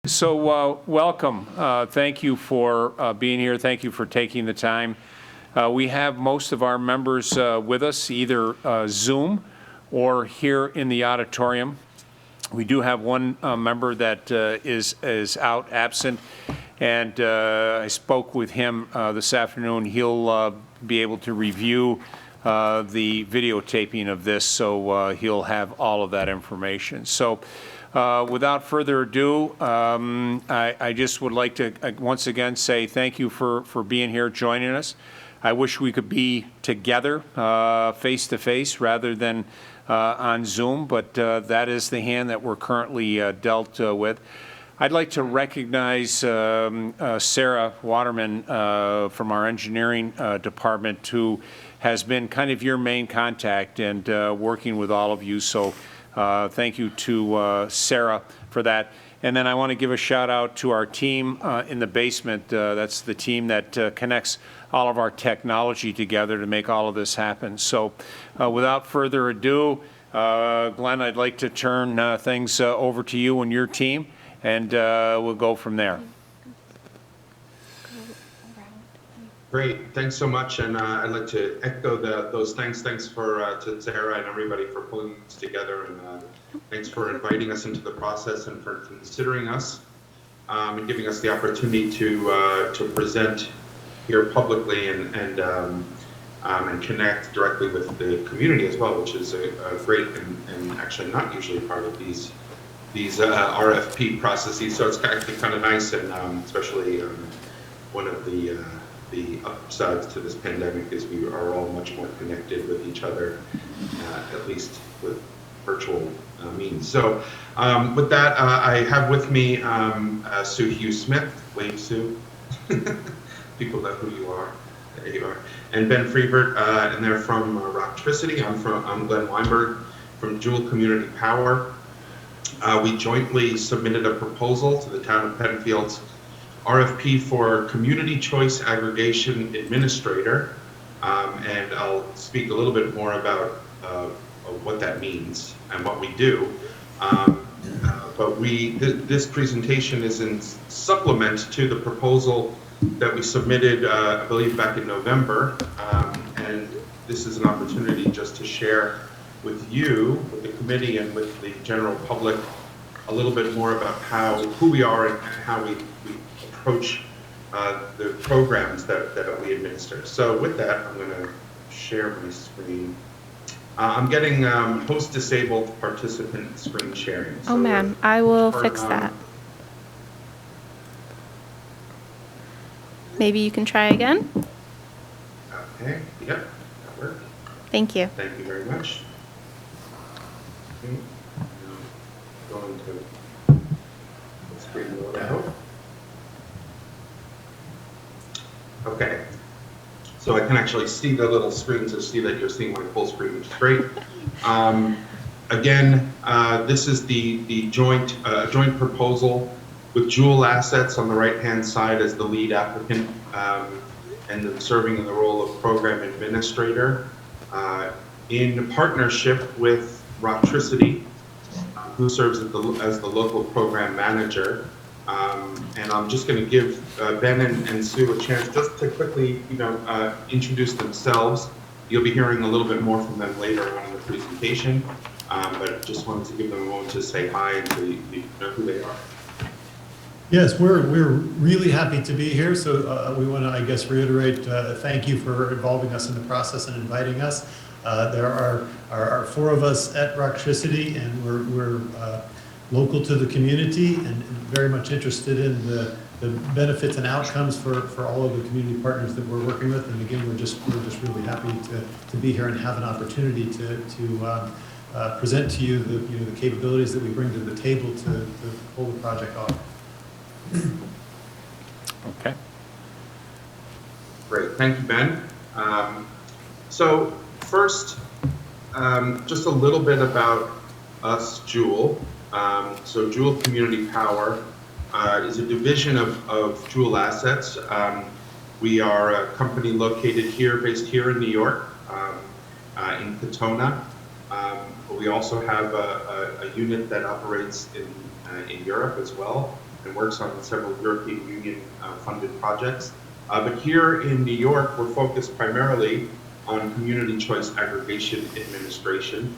So welcome. Thank you for being here. Thank you for taking the time. We have most of our members with us, either Zoom or here in the auditorium. We do have one member that is out, absent, and I spoke with him this afternoon. He'll be able to review the videotaping of this, so he'll have all of that information. So without further ado, I just would like to once again say thank you for being here, joining us. I wish we could be together face to face rather than on Zoom, but that is the hand that we're currently dealt with. I'd like to recognize Sarah Waterman from our engineering department, who has been kind of your main contact and working with all of you. So thank you to Sarah for that. And then I want to give a shout out to our team in the basement. That's the team that connects all of our technology together to make all of this happen. So without further ado, Glenn, I'd like to turn things over to you and your team, and we'll go from there. Great, thanks so much, and I'd like to echo those thanks. Thanks to Sarah and everybody for pulling this together, and thanks for inviting us into the process and for considering us and giving us the opportunity to present here publicly and connect directly with the community as well, which is a great and actually not usually part of these RFP processes. So it's actually kind of nice, and especially one of the upsides to this pandemic is we are all much more connected with each other, at least with virtual means. So with that, I have with me Sue Hughes-Smith. Wave, Sue. People know who you are. There you are. And Ben Freebert, and they're from Roctricity. I'm Glenn Weinberg from Joule Community Power. We jointly submitted a proposal to the town of Penfield's RFP for Community Choice Aggregation Administrator, and I'll speak a little bit more about what that means and what we do. But this presentation is in supplement to the proposal that we submitted, I believe, back in November, and this is an opportunity just to share with you, with the committee, and with the general public a little bit more about who we are and how we approach the programs that we administer. So with that, I'm going to share my screen. I'm getting host disabled participant screen sharing. So oh man, I will fix that. Maybe you can try again. Okay, yep, that worked. Thank you. Thank you very much. Okay. Going to the screen mode out. Okay, so I can actually see the little screens to see that you're seeing my full screen, which is great. Again, this is the joint proposal with Joule Assets on the right-hand side as the lead applicant, and then serving in the role of program administrator in partnership with Roctricity, who serves as the local program manager. And I'm just going to give Ben and Sue a chance just to quickly, introduce themselves. You'll be hearing a little bit more from them later on in the presentation, but just wanted to give them a moment to say hi and so you know who they are. Yes, we're really happy to be here. So we want to, I guess, reiterate thank you for involving us in the process and inviting us. There are four of us at Roctricity, and we're local to the community and very much interested in the benefits and outcomes for all of the community partners that we're working with. And again, we're just really happy to be here and have an opportunity to present to you the capabilities that we bring to the table to pull the project off. Okay. Great, thank you, Ben. So first, just a little bit about us, Joule. So Joule Community Power is a division of Joule Assets. We are a company located based here in New York, in Katona. We also have a unit that operates in Europe as well. and works on several European Union funded projects. But here in New York, we're focused primarily on community choice aggregation administration.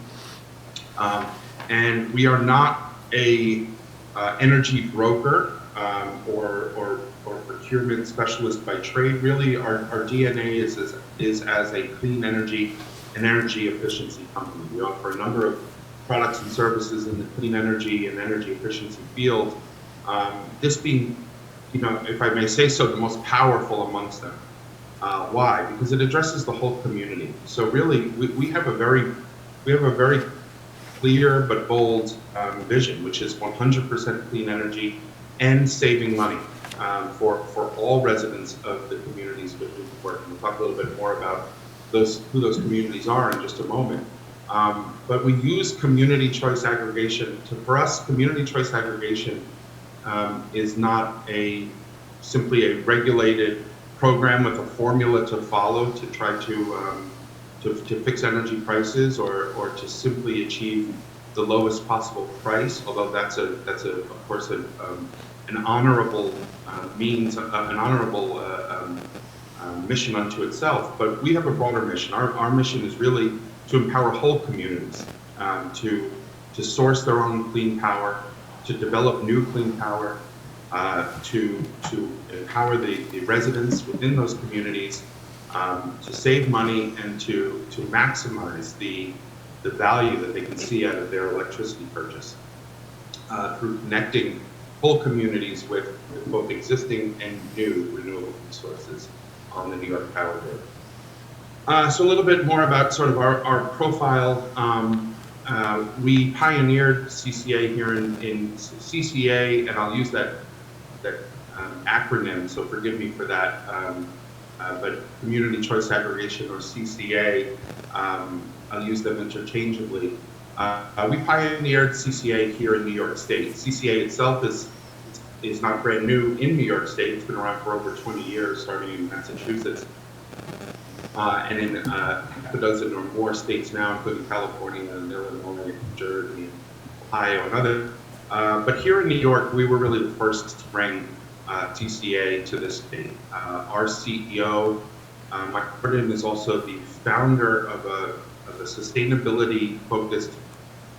And we are not a energy broker or procurement specialist by trade. Really, our DNA is as a clean energy and energy efficiency company. We offer a number of products and services in the clean energy and energy efficiency field. This being, if I may say so, the most powerful amongst them. Why? Because it addresses the whole community. So really, we have a very clear but bold vision, which is 100% clean energy and saving money for all residents of the communities that we work in. We'll talk a little bit more about who those communities are in just a moment. But we use community choice aggregation for us, community choice aggregation is not simply a regulated program with a formula to follow to try to fix energy prices or to simply achieve the lowest possible price. Although that's of course an honorable means, an honorable mission unto itself. But we have a broader mission. Our mission is really to empower whole communities to source their own clean power, to develop new clean power, to empower the residents within those communities, to save money and to maximize the value that they can see out of their electricity purchase through connecting whole communities with both existing and new renewable resources on the New York Power Grid. So a little bit more about sort of our profile. We pioneered CCA here in CCA, and I'll use that acronym, so forgive me for that, but Community Choice Aggregation, or CCA, I'll use them interchangeably. We pioneered CCA here in New York State. CCA itself is not brand new in New York State. It's been around for over 20 years, starting in Massachusetts, and in half a dozen or more states now, including California and Illinois, New Jersey, Ohio, and others. But here in New York, we were really the first to bring CCA to this state. Our CEO, Mike Gordon, is also the founder of a sustainability-focused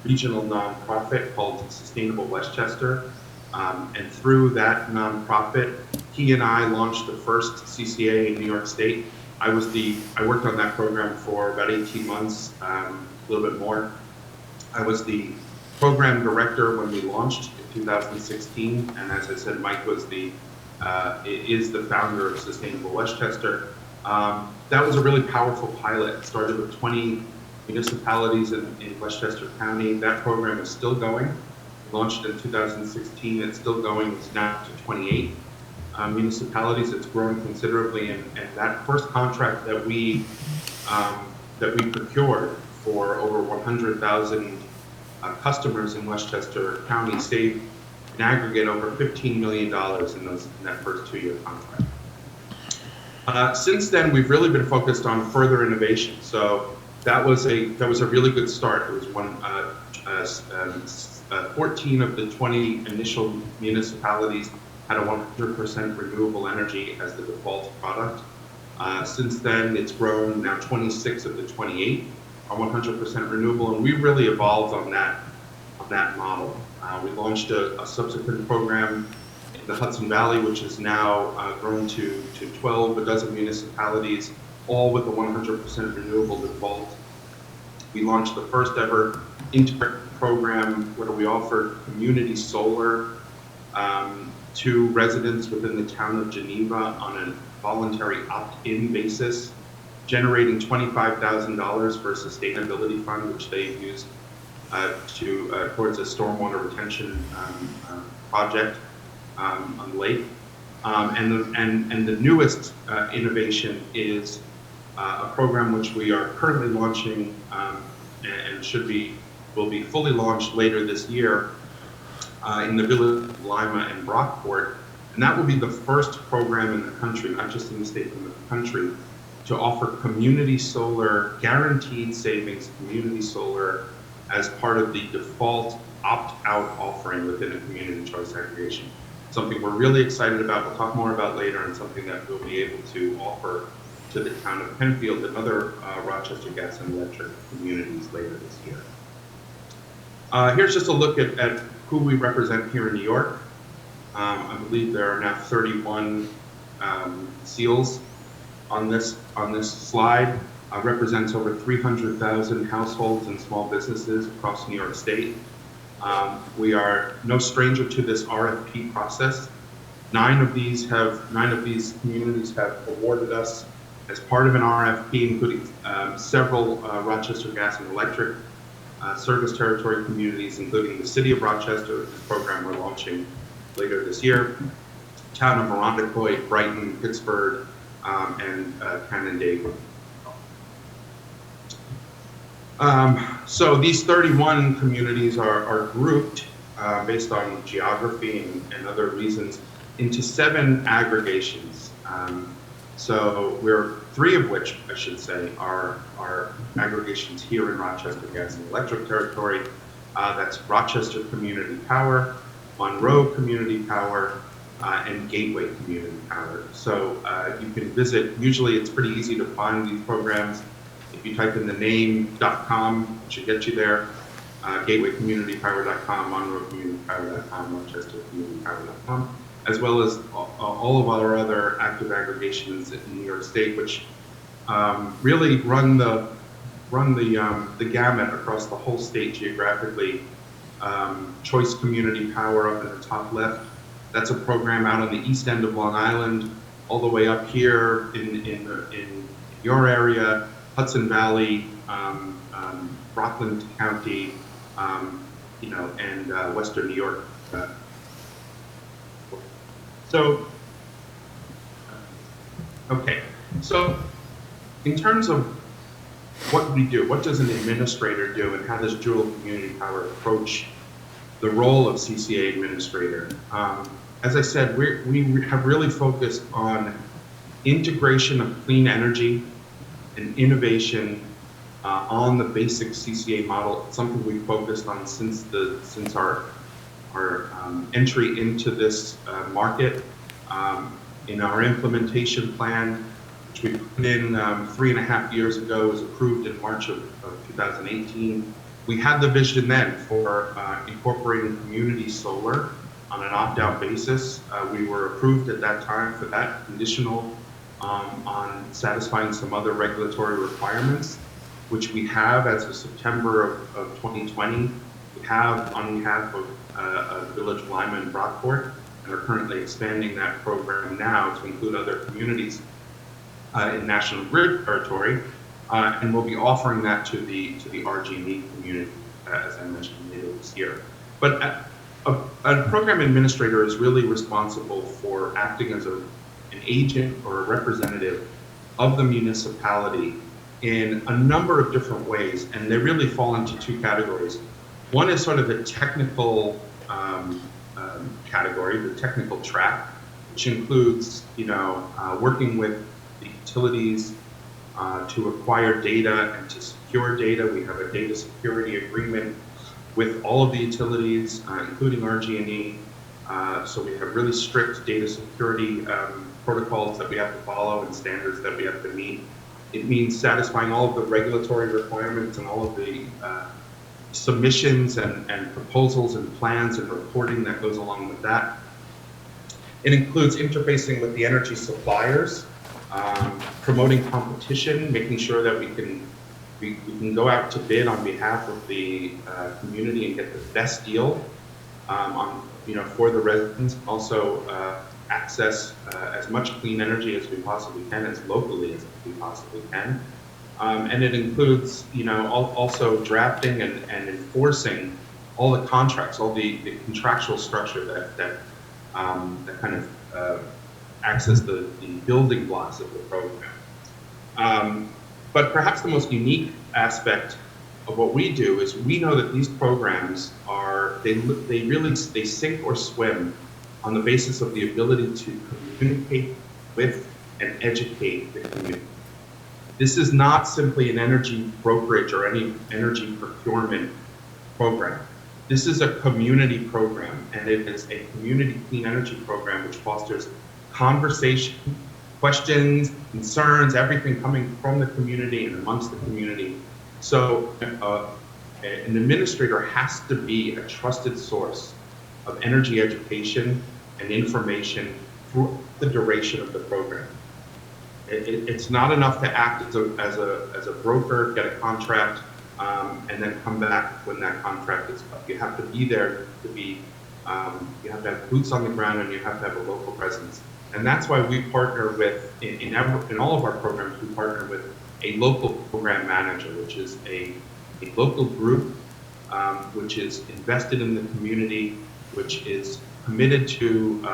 regional nonprofit called Sustainable Westchester. And through that nonprofit, he and I launched the first CCA in New York State. I worked on that program for about 18 months, a little bit more. I was the program director when we launched in 2016, and as I said, Mike is the founder of Sustainable Westchester. That was a really powerful pilot. It started with 20 municipalities in Westchester County. That program is still going. Launched in 2016, it's still going. It's now to 28 municipalities. It's grown considerably, and that first contract that we procured for over 100,000 customers in Westchester County saved an aggregate over $15 million in that first 2-year contract. Since then, we've really been focused on further innovation. So that was a really good start. It was 14 of the 20 initial municipalities had a 100% renewable energy as the default product. Since then, it's grown. Now 26 of the 28 are 100% renewable, and we really evolved on that model. We launched a subsequent program in the Hudson Valley, which is now grown to 12 dozen municipalities, all with a 100% renewable default. We launched the first ever integrated program where we offered community solar to residents within the town of Geneva on a voluntary opt-in basis, generating $25,000 for a sustainability fund, which they used towards a stormwater retention project on the lake. And the newest innovation is a program which we are currently launching and will be fully launched later this year in the village of Lima and Brockport. And that will be the first program in the country, not just in the state, but in the country, to offer community solar, guaranteed savings community solar as part of the default opt-out offering within a community choice aggregation. something we're really excited about. We'll talk more about later, and something that we'll be able to offer to the town of Penfield and other Rochester gas and electric communities later this year. Here's just a look at who we represent here in New York. I believe there are now 31 seals on this slide. Represents over 300,000 households and small businesses across New York State. We are no stranger to this RFP process. Nine of these communities have awarded us as part of an RFP, including several Rochester Gas and Electric service territory communities, including the City of Rochester, this program we're launching later this year, town of Arundecoit, Brighton, Pittsburgh, and Canandaigua. So these 31 communities are grouped based on geography and other reasons into 7 aggregations. So three of which, I should say, are aggregations here in Rochester Gas and Electric territory. That's Rochester Community Power, Monroe Community Power, and Gateway Community Power. So you can visit, usually it's pretty easy to find these programs. If you type in the name.com, it should get you there. GatewayCommunityPower.com, MonroeCommunityPower.com, RochesterCommunityPower.com, as well as all of our other active aggregations in New York State, which really run the gamut across the whole state geographically. Choice Community Power up in the top left. That's a program out on the east end of Long Island, all the way up here in your area, Hudson Valley, Rockland County, and Western New York. So in terms of what we do, what does an administrator do, and how does Joule Community Power approach the role of CCA administrator? As I said, we have really focused on integration of clean energy and innovation on the basic CCA model. It's something we've focused on since our entry into this market. In our implementation plan, which we put in 3.5 years ago, was approved in March of 2018. We had the vision then for incorporating community solar on an opt-out basis. We were approved at that time for that, conditional on satisfying some other regulatory requirements, which we have as of September of 2020. We have on behalf of Village of Lima and Brockport, and are currently expanding that program now to include other communities in National Grid territory, and we'll be offering that to the RG&E community, as I mentioned, later this year. But a program administrator is really responsible for acting as an agent or a representative of the municipality in a number of different ways, and they really fall into 2 categories. One is sort of the technical category, the technical track, which includes, working with the utilities to acquire data and to secure data. We have a data security agreement with all of the utilities, including RG&E. So we have really strict data security protocols that we have to follow and standards that we have to meet. It means satisfying all of the regulatory requirements and all of the submissions and proposals and plans and reporting that goes along with that. It includes interfacing with the energy suppliers, promoting competition, making sure that we can go out to bid on behalf of the community and get the best deal for the residents. Also access as much clean energy as we possibly can, as locally as we possibly can. And it includes, also drafting and enforcing all the contracts, all the contractual structure that kind of access the building blocks of the program. But perhaps the most unique aspect of what we do is we know that these programs they sink or swim on the basis of the ability to communicate with and educate the community. This is not simply an energy brokerage or any energy procurement program. This is a community program, and it is a community clean energy program which fosters conversation, questions, concerns, everything coming from the community and amongst the community. So an administrator has to be a trusted source of energy education and information through the duration of the program. It's not enough to act as a broker, get a contract, and then come back when that contract is up. You have to be there to be, you have to have boots on the ground, and you have to have a local presence. And that's why we partner with, in all of our programs, we partner with a local program manager, which is a local group, which is invested in the community, which is committed to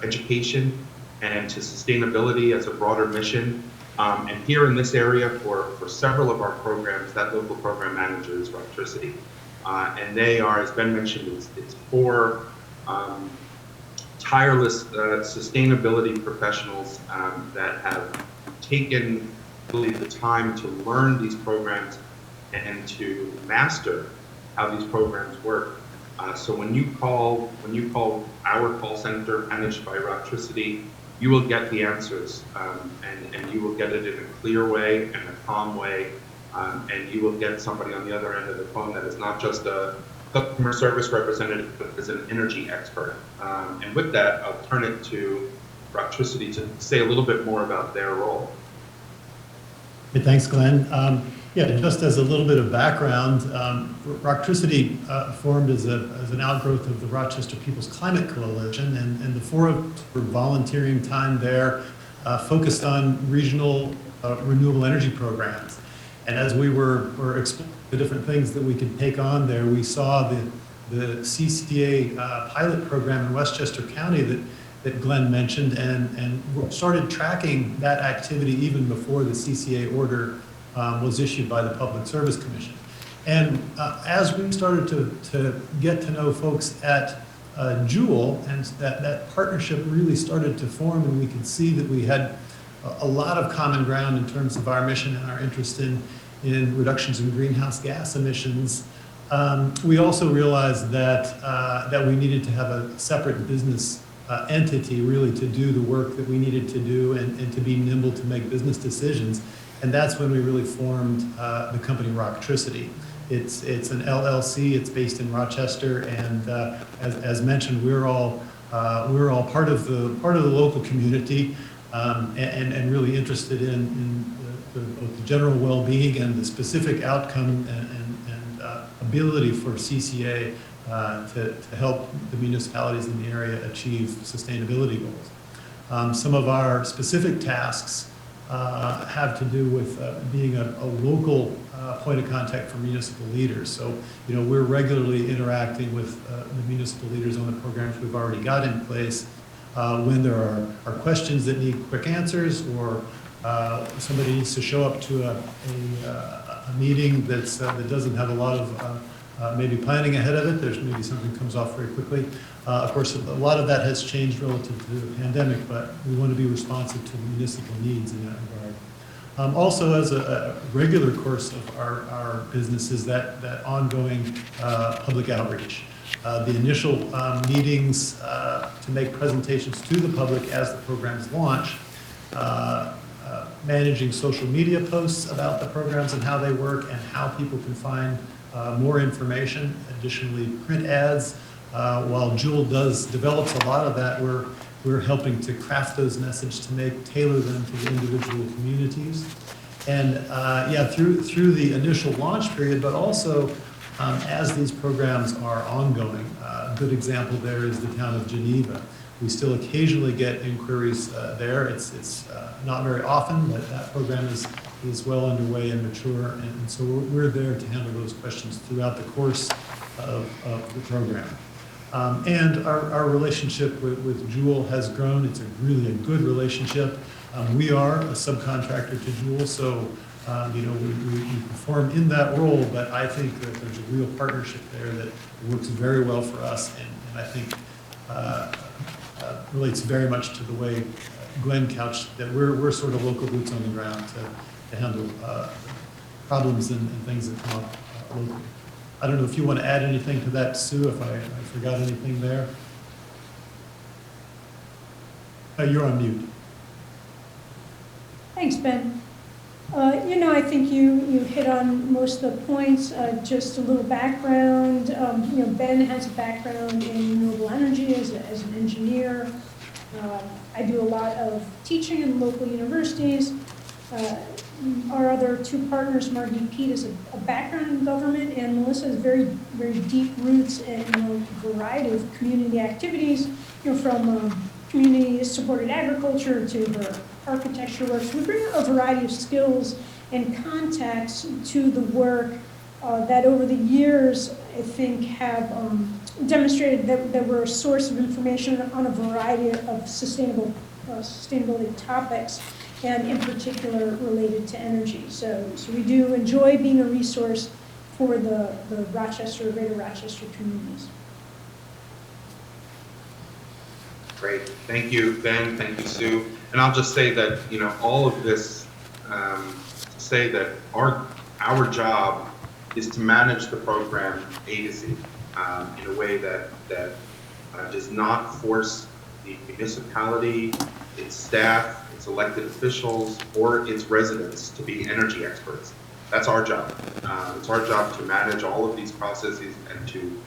education and to sustainability as a broader mission. And here in this area, for several of our programs, that local program manager is Roctricity. And they are, as Ben mentioned, it's 4 tireless sustainability professionals that have taken really the time to learn these programs and to master how these programs work. So when you call our call center managed by Roctricity, you will get the answers, and you will get it in a clear way and a calm way, and you will get somebody on the other end of the phone that is not just a customer service representative, but is an energy expert. And with that, I'll turn it to Roctricity to say a little bit more about their role. Hey, thanks, Glenn. Yeah, just as a little bit of background, Roctricity formed as an outgrowth of the Rochester People's Climate Coalition, and the 4 of us were volunteering time there, focused on regional renewable energy programs. And as we were exploring the different things that we could take on there, we saw the CCA pilot program in Westchester County that Glenn mentioned, and started tracking that activity even before the CCA order was issued by the Public Service Commission. And as we started to get to know folks at Joule, and that partnership really started to form, and we could see that we had a lot of common ground in terms of our mission and our interest in reductions in greenhouse gas emissions. We also realized that we needed to have a separate business entity really to do the work that we needed to do and to be nimble to make business decisions. And that's when we really formed the company Roctricity. It's an LLC. It's based in Rochester, and as mentioned, we're all part of the local community, and really interested in both the general well-being and the specific outcome and ability for CCA to help the municipalities in the area achieve sustainability goals. Some of our specific tasks have to do with being a local point of contact for municipal leaders. So, we're regularly interacting with the municipal leaders on the programs we've already got in place. When there are questions that need quick answers, or somebody needs to show up to a meeting that doesn't have a lot of maybe planning ahead of it. There's maybe something comes off very quickly. Of course, a lot of that has changed relative to the pandemic, but we want to be responsive to the municipal needs in that regard. Also, as a regular course of our business is that ongoing public outreach. The initial meetings to make presentations to the public as the programs launch, managing social media posts about the programs and how they work and how people can find more information. Additionally, print ads. While Joule develops a lot of that, we're helping to craft those messages to tailor them to the individual communities. And through the initial launch period, but also as these programs are ongoing. A good example there is the town of Geneva. We still occasionally get inquiries there. It's not very often, but that program is well underway and mature, and so we're there to handle those questions throughout the course of the program. And our relationship with Joule has grown. It's really a good relationship. We are a subcontractor to Joule, so we perform in that role, but I think that there's a real partnership there that works very well for us, and I think relates very much to the way Glenn couched that we're sort of local boots on the ground to handle problems and things that come up locally. I don't know if you want to add anything to that, Sue, if I forgot anything there. You're on mute. Thanks, Ben. I think you hit on most of the points. Just a little background. Ben has a background in renewable energy as an engineer. I do a lot of teaching in local universities. Our other two partners, Margie and Pete, has a background in government, and Melissa has very, very deep roots in a variety of community activities, from community-supported agriculture to her architecture work. So we bring a variety of skills and contacts to the work that over the years, I think, have demonstrated that we're a source of information on a variety of sustainability topics, and in particular related to energy. So we do enjoy being a resource for the Rochester, Greater Rochester communities. Great. Thank you, Ben. Thank you, Sue. And I'll just say that, all of this, say that our job is to manage the program A to Z in a way that does not force the municipality, its staff, its elected officials, or its residents to be energy experts. That's our job. It's our job to manage all of these processes and to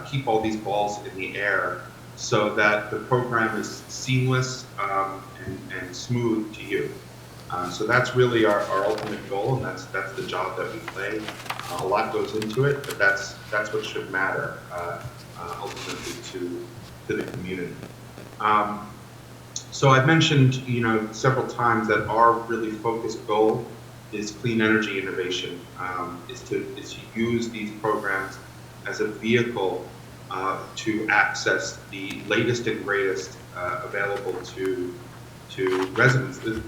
keep all these balls in the air so that the program is seamless and smooth to you. So that's really our ultimate goal, and that's the job that we play. A lot goes into it, but that's what should matter ultimately to the community. So I've mentioned, several times that our really focused goal is clean energy innovation, is to use these programs as a vehicle to access the latest and greatest available to residents. The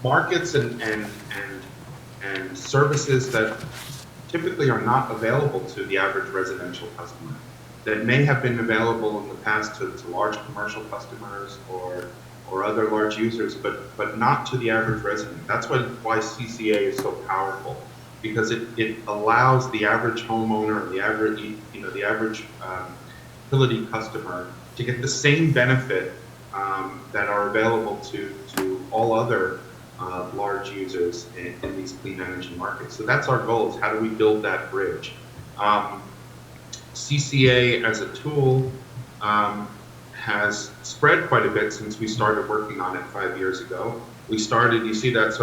markets and services that typically are not available to the average residential customer, that may have been available in the past to large commercial customers or other large users, but not to the average resident. That's why CCA is so powerful, because it allows the average homeowner, the average utility customer to get the same benefit that are available to all other large users in these clean energy markets. So that's our goal, is how do we build that bridge? CCA as a tool has spread quite a bit since we started working on it 5 years ago. We started, you see that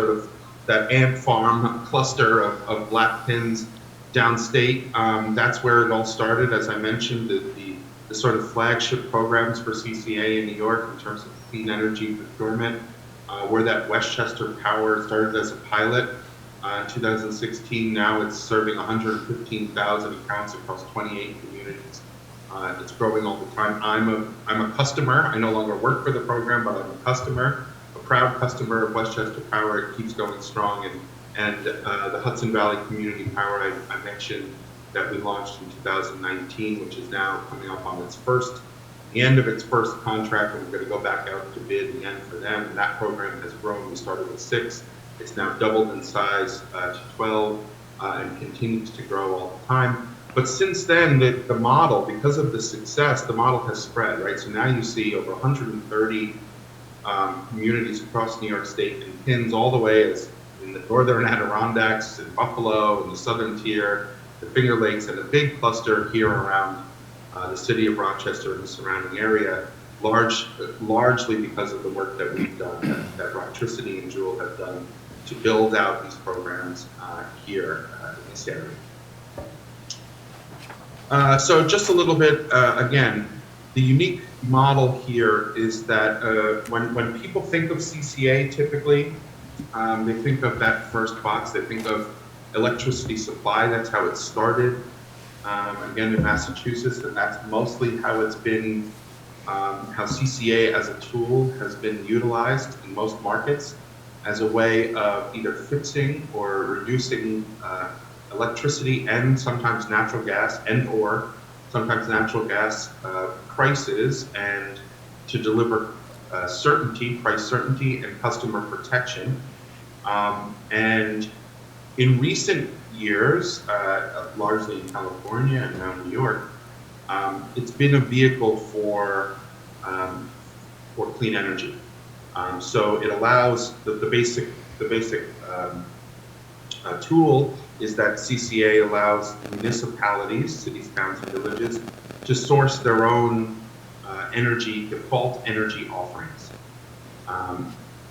ant farm cluster of black pins downstate. That's where it all started. As I mentioned, the sort of flagship programs for CCA in New York in terms of clean energy procurement, where that Westchester Power started as a pilot. In 2016, now it's serving 115,000 accounts across 28 communities. It's growing all the time. I'm a customer. I no longer work for the program, but I'm a customer, a proud customer of Westchester Power. It keeps going strong. And the Hudson Valley Community Power I mentioned that we launched in 2019, which is now coming up on the end of its first contract, and we're going to go back out to bid again for them. And that program has grown. We started with 6. It's now doubled in size to 12 and continues to grow all the time. But since then, the model, because of the success, the model has spread, right? So now you see over 130 communities across New York State and pins all the way as in the northern Adirondacks, in Buffalo, in the southern tier, the Finger Lakes, and a big cluster here around the city of Rochester and the surrounding area, largely because of the work that we've done, that Roctricity and Joule have done to build out these programs here in this area. So just a little bit, again, the unique model here is that when people think of CCA, typically, they think of that first box, they think of electricity supply. That's how it started, again, in Massachusetts, and that's mostly how it's been, how CCA as a tool has been utilized in most markets as a way of either fixing or reducing electricity and sometimes natural gas or sometimes natural gas prices, and to deliver certainty, price certainty, and customer protection. And In recent years, largely in California and now New York, it's been a vehicle for clean energy. So it allows the basic tool is that CCA allows municipalities, cities, towns, and villages to source their own default energy offerings.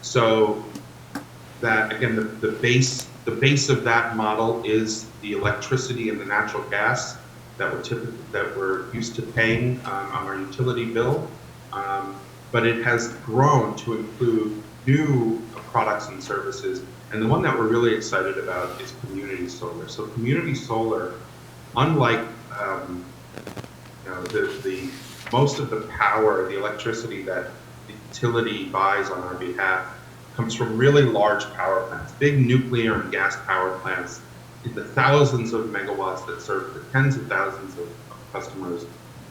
So that again, the base of that model is the electricity and the natural gas that we're used to paying on our utility bill. But it has grown to include new products and services. And the one that we're really excited about is community solar. So community solar, unlike the most of the power, the electricity that the utility buys on our behalf comes from really large power plants, big nuclear and gas power plants, in the thousands of megawatts that serve the tens of thousands of customers,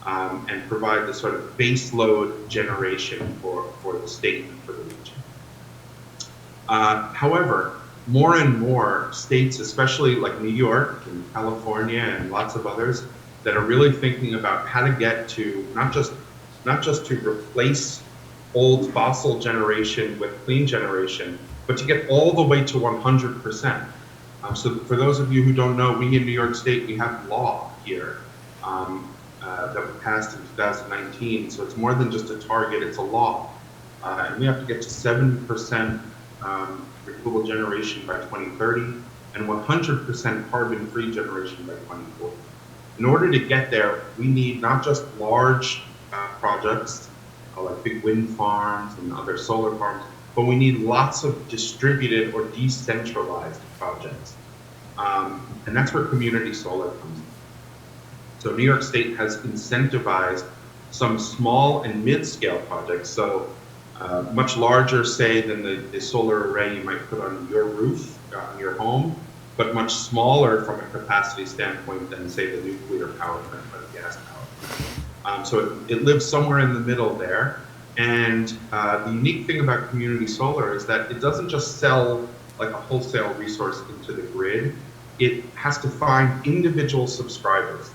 and provide the sort of base load generation for the state and for the region. However, more and more states, especially like New York and California and lots of others, that are really thinking about how to get to not just to replace old fossil generation with clean generation, but to get all the way to 100%. So for those of you who don't know, we in New York State, we have law here that was passed in 2019. So it's more than just a target, it's a law. And we have to get to 70% renewable generation by 2030 and 100% carbon-free generation by 2040. In order to get there, we need not just large projects like big wind farms and other solar farms, but we need lots of distributed or decentralized projects. And that's where community solar comes in. So New York State has incentivized some small and mid-scale projects. So much larger, say, than the solar array you might put on your roof, on your home, but much smaller from a capacity standpoint than, say, the nuclear power plant or the gas power plant. So it lives somewhere in the middle there. And the unique thing about community solar is that it doesn't just sell like a wholesale resource into the grid. It has to find individual subscribers.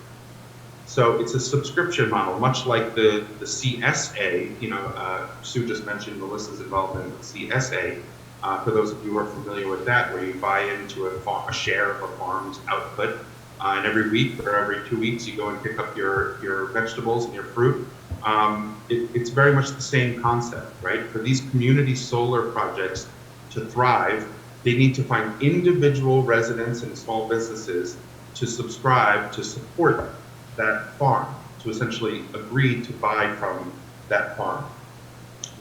So it's a subscription model, much like the CSA. Sue just mentioned Melissa's involvement with CSA. For those of you who are familiar with that, where you buy into a share of a farm's output, and every week or every 2 weeks you go and pick up your vegetables and your fruit. It's very much the same concept, right? For these community solar projects to thrive, they need to find individual residents and small businesses to subscribe to support that farm, to essentially agree to buy from that farm.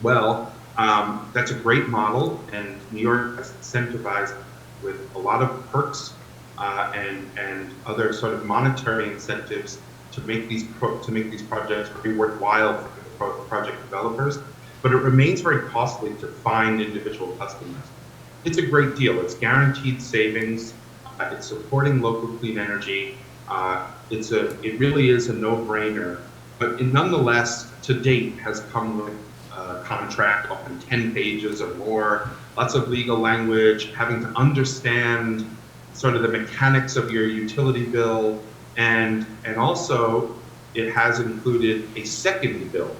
Well, that's a great model, and New York has incentivized with a lot of perks and other sort of monetary incentives to make these projects very worthwhile for the project developers. But it remains very costly to find individual customers. It's a great deal. It's guaranteed savings. It's supporting local clean energy. It really is a no-brainer. But it nonetheless, to date, has come with a contract, often 10 pages or more, lots of legal language, having to understand sort of the mechanics of your utility bill, and also it has included a second bill.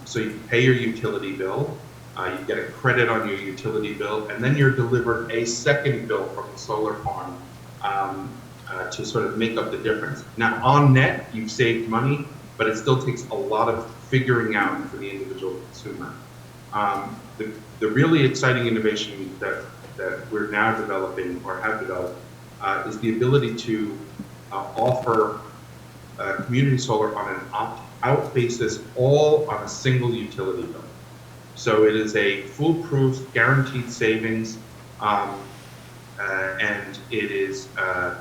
So you pay your utility bill, you get a credit on your utility bill, and then you're delivered a second bill from the solar farm to sort of make up the difference. Now, on net, you've saved money, but it still takes a lot of figuring out for the individual consumer. The really exciting innovation that we're now developing or have developed is the ability to offer community solar on an opt-out basis, all on a single utility bill. So it is a foolproof, guaranteed savings, and it is a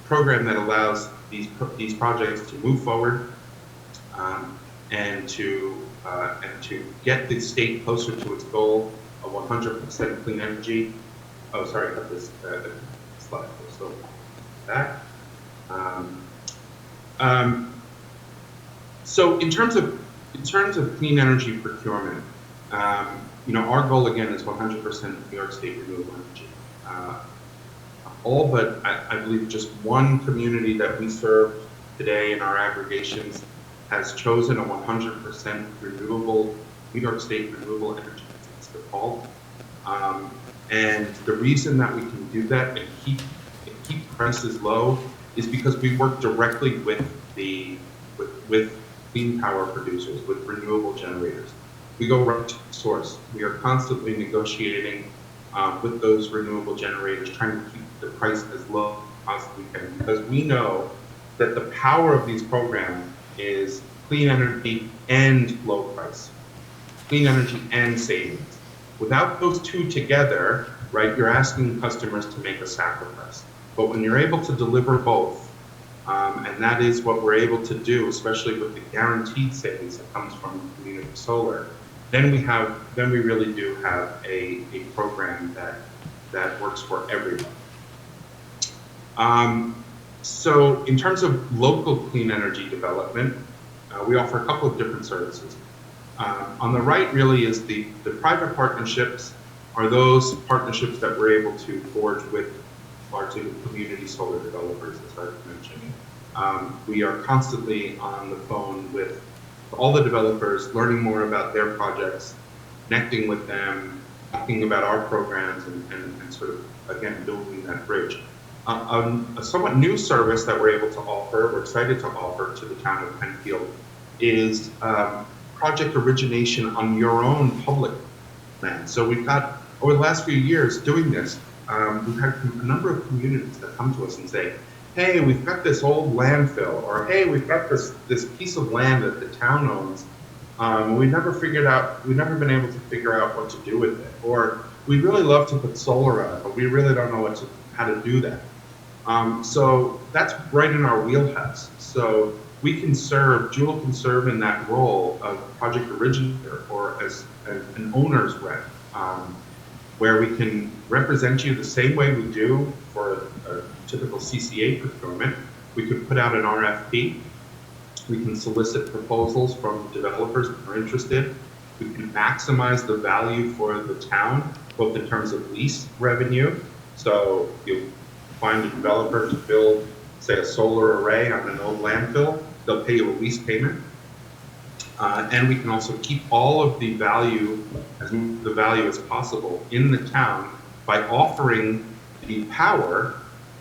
program that allows these projects to move forward and to get the state closer to its goal of 100% clean energy. Oh, sorry, got this slide. So back. So in terms of clean energy procurement, our goal again is 100% New York State renewable energy. all but, I believe, just one community that we serve today in our aggregations has chosen a 100% renewable, New York State renewable energy as it's called. And the reason that we can do that and keep prices low is because we work directly with clean power producers, with renewable generators. We go right to the source. We are constantly negotiating with those renewable generators, trying to keep the price as low as possibly can, because we know that the power of these programs is clean energy and low price, clean energy and savings. Without those two together, right, you're asking customers to make a sacrifice. But when you're able to deliver both, and that is what we're able to do, especially with the guaranteed savings that comes from community solar, then we really do have a program that works for everyone. So in terms of local clean energy development, we offer a couple of different services. On the right really is the private partnerships are those partnerships that we're able to forge with largely with community solar developers, as I mentioned. We are constantly on the phone with all the developers, learning more about their projects, connecting with them, talking about our programs, and sort of, again, building that bridge. A somewhat new service that we're able to offer, we're excited to offer to the town of Penfield, is project origination on your own public land. So we've got, over the last few years doing this, we've had a number of communities that come to us and say, hey, we've got this old landfill, or hey, we've got this piece of land that the town owns. We've never been able to figure out what to do with it. Or we'd really love to put solar on it, but we really don't know how to do that. So that's right in our wheelhouse. So we can serve, Joule can serve in that role of project originator or as an owner's rep, where we can represent you the same way we do for a typical CCA procurement. We could put out an RFP. We can solicit proposals from developers that are interested. We can maximize the value for the town, both in terms of lease revenue. So you find a developer to build, say, a solar array on an old landfill, they'll pay you a lease payment. And we can also keep all of the value, as possible in the town by offering the power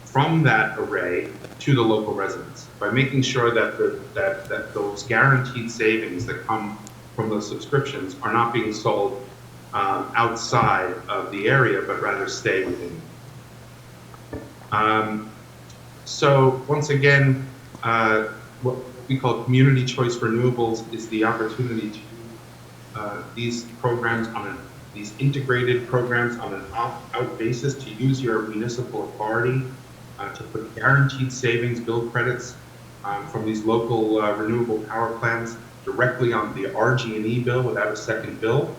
from that array to the local residents, by making sure that those guaranteed savings that come from those subscriptions are not being sold outside of the area, but rather stay within. So once again, what we call community choice renewables is the opportunity to these integrated programs on an opt-out basis to use your municipal authority to put guaranteed savings bill credits from these local renewable power plants directly on the RG&E bill without a second bill.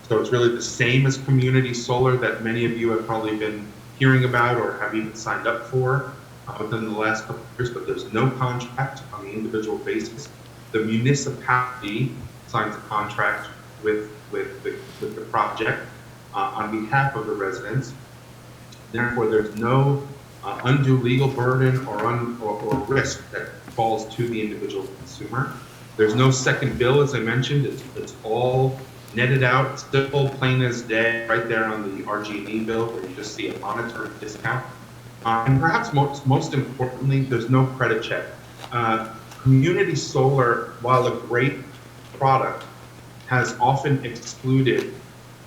So it's really the same as community solar that many of you have probably been hearing about or have even signed up for within the last couple of years, but there's no contract on the individual basis. The municipality signs a contract with the project on behalf of the residents. Therefore, there's no undue legal burden or risk that falls to the individual consumer. There's no second bill, as I mentioned. It's all netted out, simple, plain as day, right there on the RG&E bill, where you just see a monetary discount. And perhaps most importantly, there's no credit check. Community solar, while a great product, has often excluded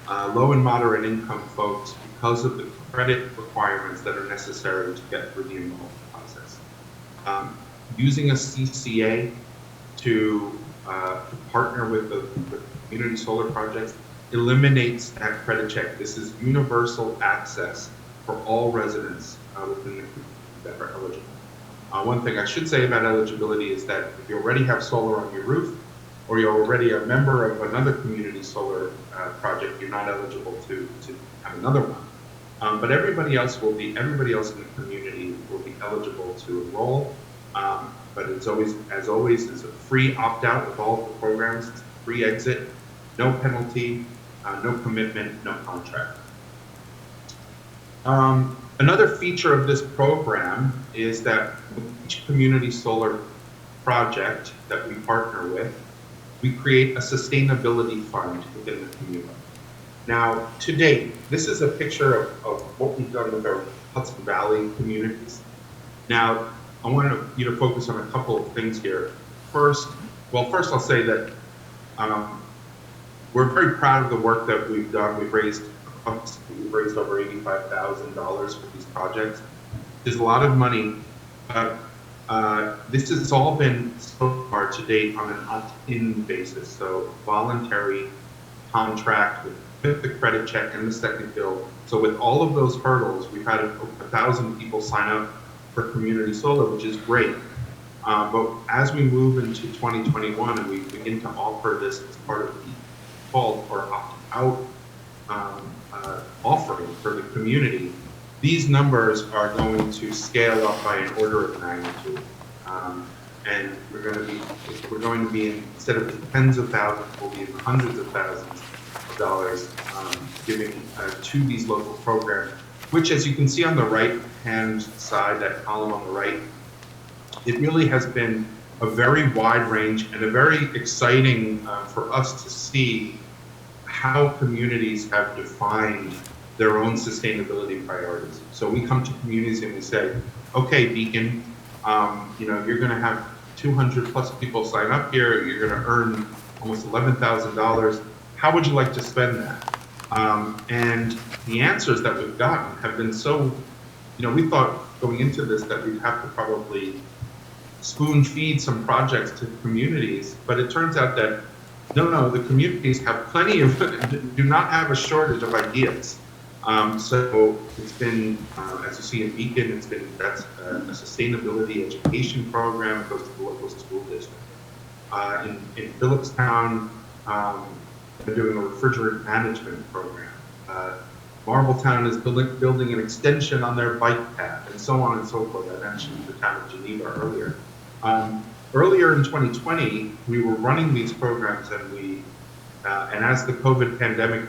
low and moderate income folks because of the credit requirements that are necessary to get through the enrollment process. Using a CCA to partner with the community solar projects eliminates that credit check. This is universal access for all residents within the community that are eligible. One thing I should say about eligibility is that if you already have solar on your roof, or you're already a member of another community solar project, you're not eligible to have another one. But everybody else in the community will be eligible to enroll. But it's always, as always, is a free opt-out with all of the programs, it's a free exit, no penalty, no commitment, no contract. Another feature of this program is that with each community solar project that we partner with, we create a sustainability fund within the community. Now, to date, this is a picture of what we've done with our Hudson Valley communities. Now, I want you to focus on a couple of things here. First I'll say that we're very proud of the work that we've done. We've raised over $85,000 for these projects. There's a lot of money, but this has all been so far to date on an opt-in basis, so voluntary contract with the credit check and the second bill. So with all of those hurdles, we've had 1,000 people sign up for community solar, which is great. But as we move into 2021 and we begin to offer this as part of the default or opt-out offering for the community, these numbers are going to scale up by an order of magnitude. And we're going to be in, instead of tens of thousands, we'll be in hundreds of thousands of dollars giving to these local programs, which, as you can see on the right-hand side, that column on the right, it really has been a very wide range and a very exciting for us to see how communities have defined their own sustainability priorities. So we come to communities and we say, okay, Beacon, you're going to have 200 plus people sign up here. You're going to earn almost $11,000. How would you like to spend that? And the answers that we've gotten have been so, we thought going into this that we'd have to probably spoon feed some projects to communities, but it turns out that no, the communities have do not have a shortage of ideas. So it's been, as you see in Beacon, that's a sustainability education program. It goes to the local school district. In Phillipstown, they're doing a refrigerant management program. Marbletown is building an extension on their bike path, and so on and so forth. I mentioned the town of Geneva earlier. Earlier in 2020, we were running these programs, and as the COVID pandemic,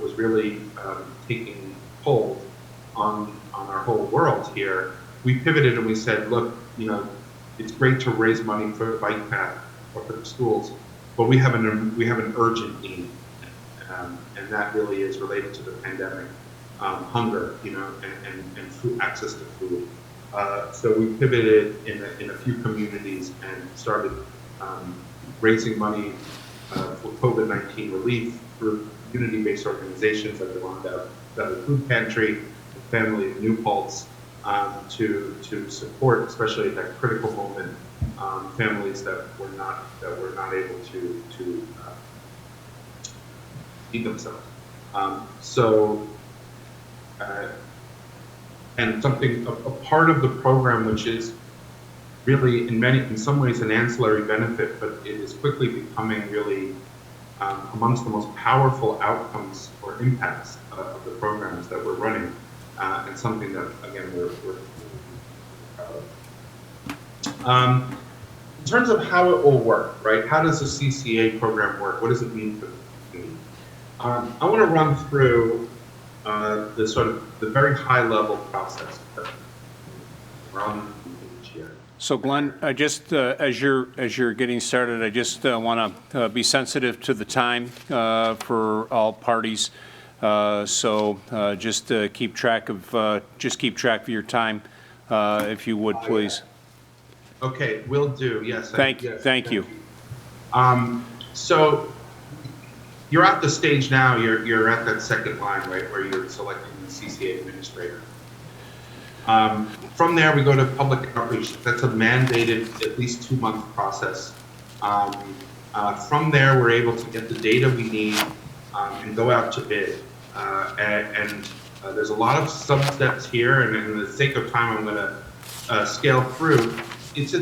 was really taking hold on our whole world here, we pivoted and we said, look, it's great to raise money for the bike path or for the schools, but we have an urgent need, and that really is related to the pandemic, hunger, and food, access to food. So we pivoted in a few communities and started raising money for COVID-19 relief through community-based organizations like the Rhonda Food Pantry, the Family of New Paltz, to support, especially at that critical moment, families that were not able to feed themselves. And a part of the program, which is really in some ways an ancillary benefit, but it is quickly becoming really amongst the most powerful outcomes or impacts of the programs that we're running, and something that, again, we're proud of. In terms of how it will work, right? How does the CCA program work? What does it mean for the community? I want to run through the very high level process that we're on each year. So Glenn, I just, as you're getting started, I just want to be sensitive to the time for all parties. So just keep track of your time, if you would, please. Okay, will do. Yes. Thank you. So you're at the stage now. You're at that second line, right, where you're selecting the CCA administrator. From there, we go to public outreach. That's a mandated at least 2-month process. From there, we're able to get the data we need and go out to bid. And there's a lot of sub-steps here, and in the sake of time, I'm going to scale through. It's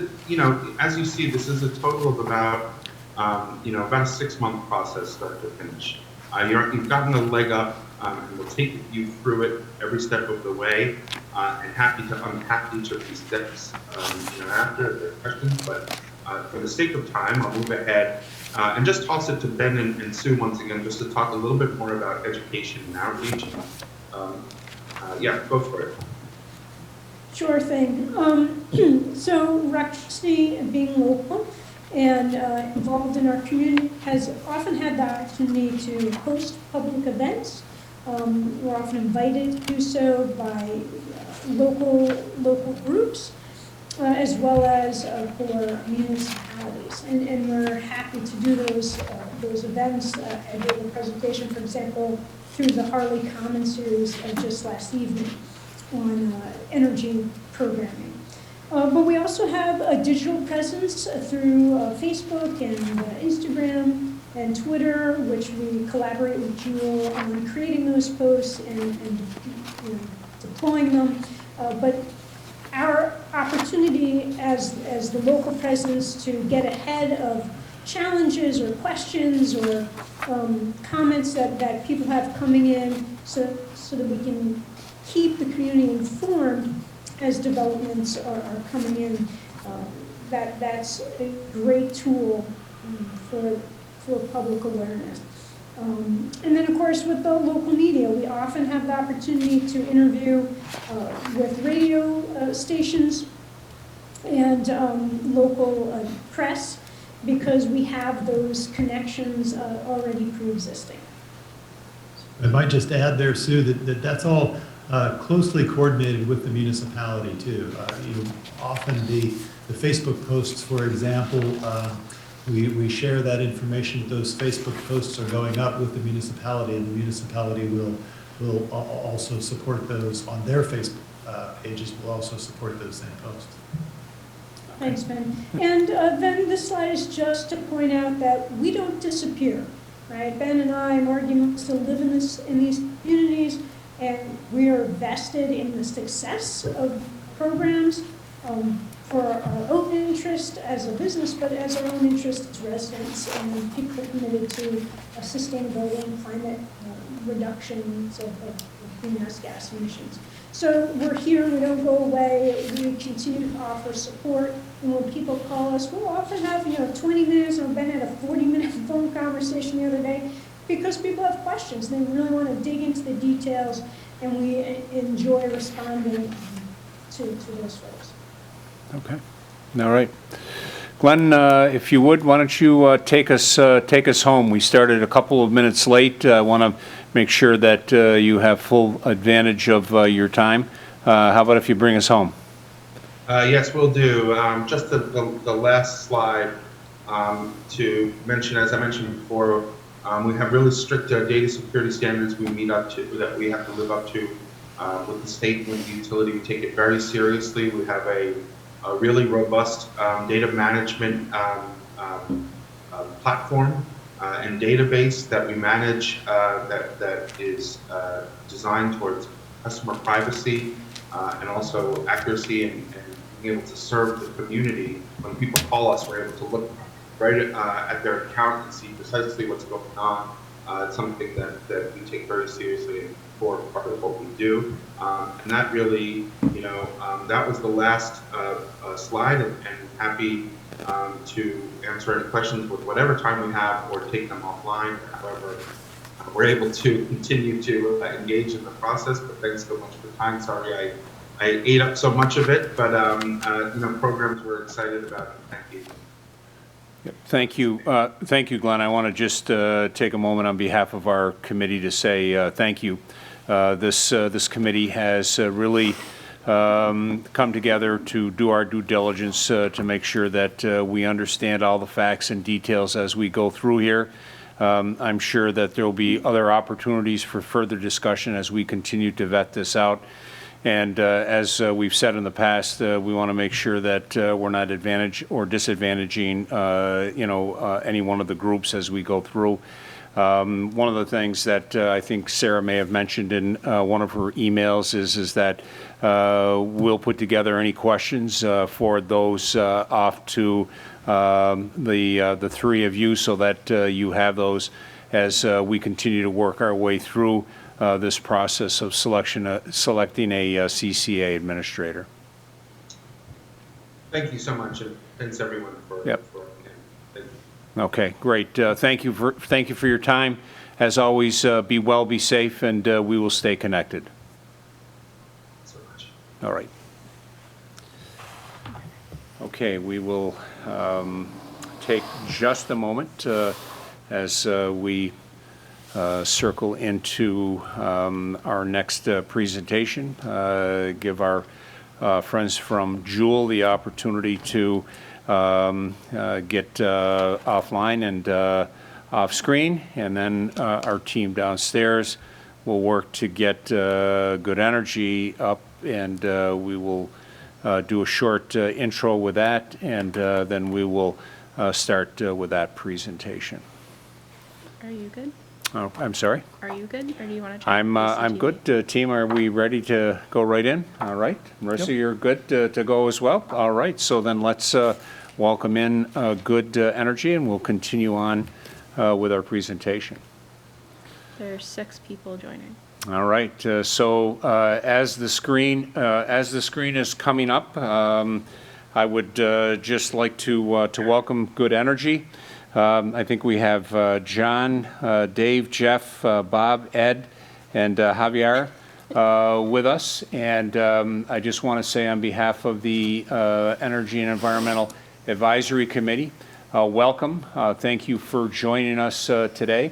as you see, this is a total of about a 6-month process, start to finish. You've gotten a leg up, and we'll take you through it every step of the way, and happy to unpack each of these steps, after the questions. But for the sake of time, I'll move ahead and just toss it to Ben and Sue once again, just to talk a little bit more about education and outreach. Yeah, go for it. Sure thing. So Roctricity, being local and involved in our community, has often had the opportunity to host public events. We're often invited to do so by local groups, as well as for municipalities. And we're happy to do those events. I gave a presentation, for example, through the Harley Common series just last evening on energy programming. But we also have a digital presence through Facebook and Instagram and Twitter, which we collaborate with Joule on creating those posts and deploying them. But our opportunity as the local presence to get ahead of challenges or questions or comments that people have coming in so that we can keep the community informed as developments are coming in. That's a great tool for public awareness. And then, of course, with the local media, we often have the opportunity to interview with radio stations and local press, because we have those connections already pre-existing. I might just add there, Sue, that's all closely coordinated with the municipality too. Often the Facebook posts, for example, we share that information. Those Facebook posts are going up with the municipality, and the municipality will also support those on their Facebook pages. Will also support those same posts. Thanks, Ben. And then this slide is just to point out that we don't disappear, right? Ben and I, Morgan, still live in these communities, and we are vested in the success of programs for our own interest as a business, but as our own interest as residents and people committed to sustainability and climate reductions of greenhouse gas emissions. So we're here, we don't go away, we continue to offer support, and when people call us, we'll often have 20 minutes, or Ben had a 40-minute phone conversation the other day, because people have questions, they really want to dig into the details, and we enjoy responding to those folks. Okay. All right. Glenn, if you would, why don't you take us home? We started a couple of minutes late. I want to make sure that you have full advantage of your time. How about if you bring us home? Yes, we'll do. Just the last slide to mention, as I mentioned before, we have really strict data security standards we that we have to live up to with the state and with the utility. We take it very seriously. We have a really robust data management platform and database that we manage that is designed towards customer privacy and also accuracy and being able to serve the community. When people call us, we're able to look right at their account and see precisely what's going on. It's something that we take very seriously and for part of what we do. And that really, that was the last slide, and happy to answer any questions with whatever time we have or take them offline. However, we're able to continue to engage in the process, but thanks so much for the time. Sorry I ate up so much of it, but programs we're excited about. Thank you. Yep. Thank you, Glenn. I want to just take a moment on behalf of our committee to say thank you. This committee has really come together to do our due diligence to make sure that we understand all the facts and details as we go through here. I'm sure that there will be other opportunities for further discussion as we continue to vet this out. And as we've said in the past, we want to make sure that we're not advantage or disadvantaging, any one of the groups as we go through. One of the things that I think Sarah may have mentioned in one of her emails is that we'll put together any questions for those off to the three of you, so that you have those as we continue to work our way through this process of selecting a CCA administrator. Thank you so much, and thanks everyone for. Yep. Okay, great. Thank you for your time. As always, be well, be safe, and we will stay connected. All right. Okay, we will take just a moment as we circle into our next presentation, give our friends from Joule the opportunity to get offline and off screen, and then our team downstairs will work to get good energy up, and we will do a short intro with that, and then we will start with that presentation. Are you good? Oh, I'm sorry? Are you good, or do you want to check? I'm good. Team, are we ready to go right in? All right. Marissa, you're good to go as well? All right. So then let's welcome in good energy, and we'll continue on with our presentation. There's 6 people joining. All right. So as the screen is coming up, I would just like to welcome good energy. I think we have John, Dave, Jeff, Bob, Ed, and Javier with us. And I just want to say on behalf of the Energy and Environmental Advisory Committee, welcome. Thank you for joining us today.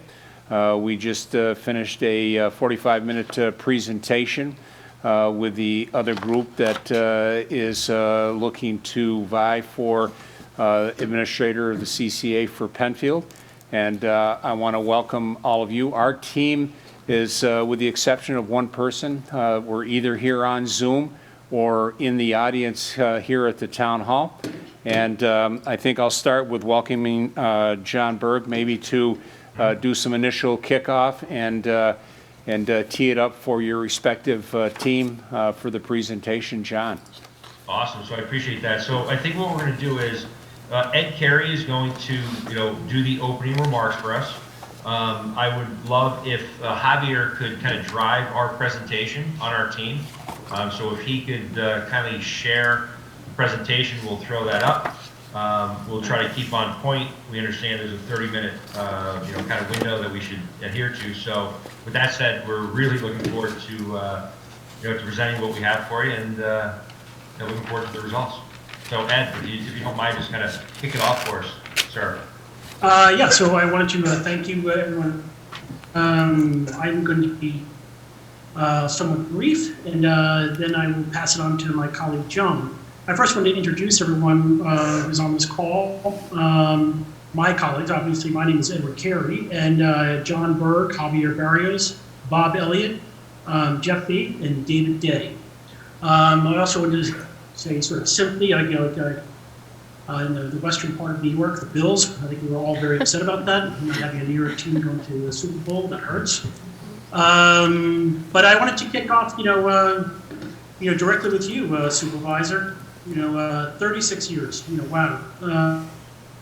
We just finished a 45-minute presentation with the other group that is looking to vie for administrator of the CCA for Penfield, and I want to welcome all of you. Our team is, with the exception of one person, we're either here on Zoom or in the audience here at the Town Hall, and I think I'll start with welcoming John Berg, maybe to do some initial kickoff and tee it up for your respective team for the presentation. John. Awesome. So I appreciate that. So I think what we're going to do is Ed Carey is going to, do the opening remarks for us. I would love if Javier could kind of drive our presentation on our team. So if he could kindly share the presentation, we'll throw that up. We'll try to keep on point. We understand there's a 30-minute, kind of window that we should adhere to. So with that said, we're really looking forward to, to presenting what we have for you, and looking forward to the results. So Ed, if you don't mind, just kind of kick it off for us, sir. Yeah, so I wanted to thank you, everyone. I'm going to be somewhat brief, and then I will pass it on to my colleague, John. I first want to introduce everyone who's on this call. My colleagues, obviously, my name is Edward Carey, and John Berg, Javier Barrios, Bob Elliott, Jeff B., and David Day. I also want to say sort of simply, in the western part of New York, the Bills, I think we were all very upset about that, not having a New York team going to the Super Bowl. That hurts. But I wanted to kick off, directly with you, Supervisor. 36 years. Wow. I'm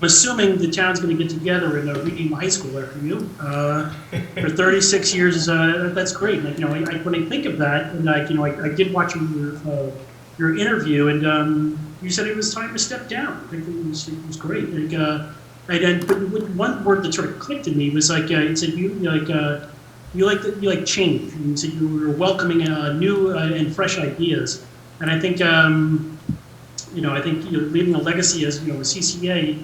assuming the town's going to get together and redeem high school after you. For 36 years, that's great. Like, when I think of that, and I did watch your interview, and you said it was time to step down. I think it was great. But one word that sort of clicked in me was it said you like change. And you said you were welcoming new and fresh ideas, and I think I think you're leaving a legacy as a CCA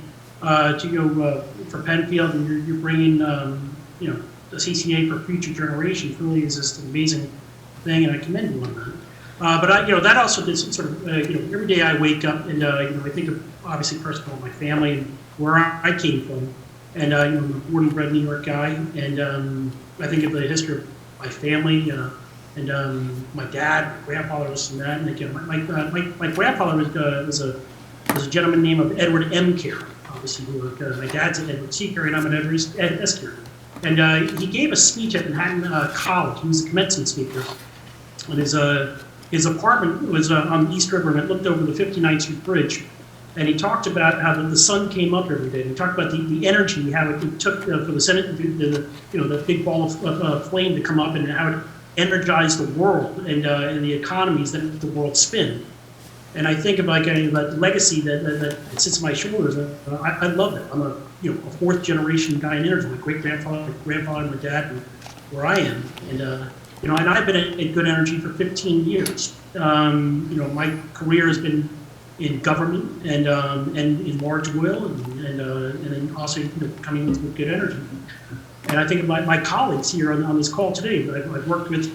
to go for Penfield, and you're bringing the CCA for future generations. Really is just an amazing thing, and I commend you on that. But that also did sort of every day I wake up and I think of obviously first of all my family and where I came from, and I'm a born and bred New York guy, and I think of the history of my family and my dad, my grandfather was from that, and again my grandfather was a gentleman named Edward M. Carey, obviously my dad's an Edward C. Carey and I'm an Edward S. Carey, and he gave a speech at Manhattan College. He was a commencement speaker, and his apartment was on the East River, and it looked over the 59th Street Bridge. And he talked about how the sun came up every day. And he talked about the energy, how it took for the Senate, the big ball of flame to come up, and how it energized the world and the economies that the world spin. And I think of that legacy that sits on my shoulders. I love it. I'm a fourth generation guy in energy. My great grandfather, my dad, and where I am, and I've been at Good Energy for 15 years, My career has been in government and in large oil and then also coming with good energy. And I think of my colleagues here on this call today. I've worked with,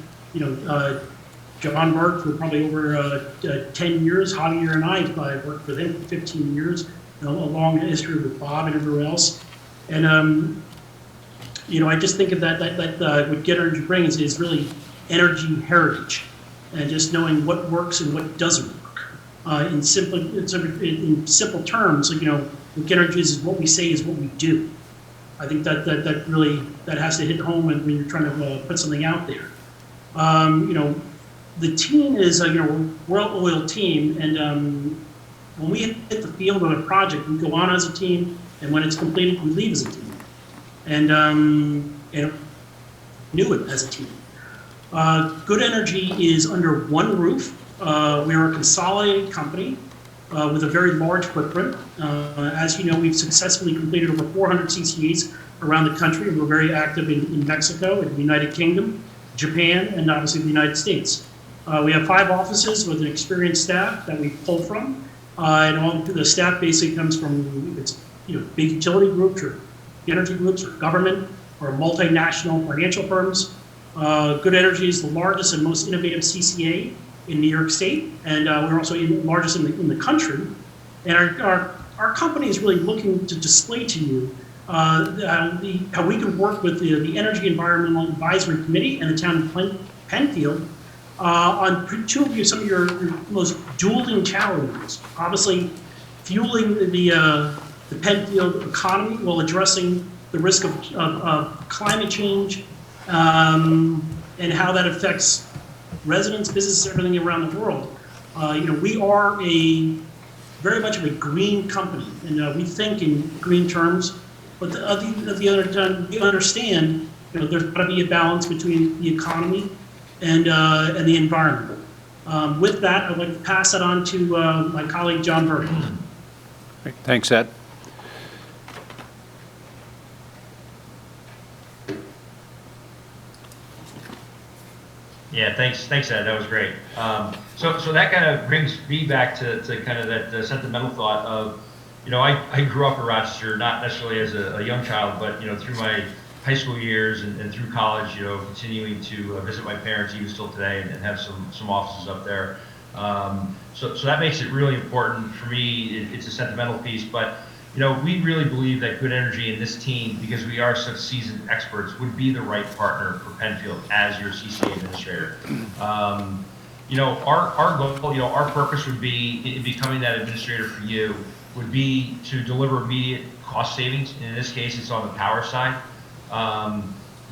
John Burke for probably over 10 years. Javier and I worked with him for 15 years. A long history with Bob and everyone else. And I just think of that what Get Energy brings is really energy heritage, and just knowing what works and what doesn't work. In simple terms, what Get Energy is what we say is what we do. I think that really has to hit home when you're trying to put something out there. The team is we're a well-oiled team, and when we hit the field on a project, we go on as a team, and when it's completed, we leave as a team, and knew it as a team. Good Energy is under one roof. We are a consolidated company with a very large footprint. As you know, we've successfully completed over 400 CCAs around the country. We're very active in Mexico, in the United Kingdom, Japan, and obviously the United States. We have 5 offices with an experienced staff that we pull from, and all the staff basically comes from big utility groups or energy groups or government or multinational financial firms. Good Energy is the largest and most innovative CCA in New York State, and we're also the largest in the country. And our company is really looking to display to you how we can work with the Energy Environmental Advisory Committee and the town of Penfield on some of your most dueling challenges. Obviously, fueling the Penfield economy while addressing the risk of climate change and how that affects residents, businesses, everything around the world. We are very much of a green company, and we think in green terms. But at the other time, we understand there's got to be a balance between the economy and the environment. With that, I'd like to pass it on to my colleague John Burke. Great. Thanks, Ed. Yeah, thanks, Ed. That was great. So that kind of brings me back to kind of that sentimental thought of, I grew up in Rochester, not necessarily as a young child, but through my high school years and through college, continuing to visit my parents even still today and have some offices up there. So that makes it really important for me. It's a sentimental piece, but we really believe that Good Energy and this team, because we are such seasoned experts, would be the right partner for Penfield as your CCA administrator. Our goal, our purpose would be in becoming that administrator for you would be to deliver immediate cost savings. In this case, it's on the power side.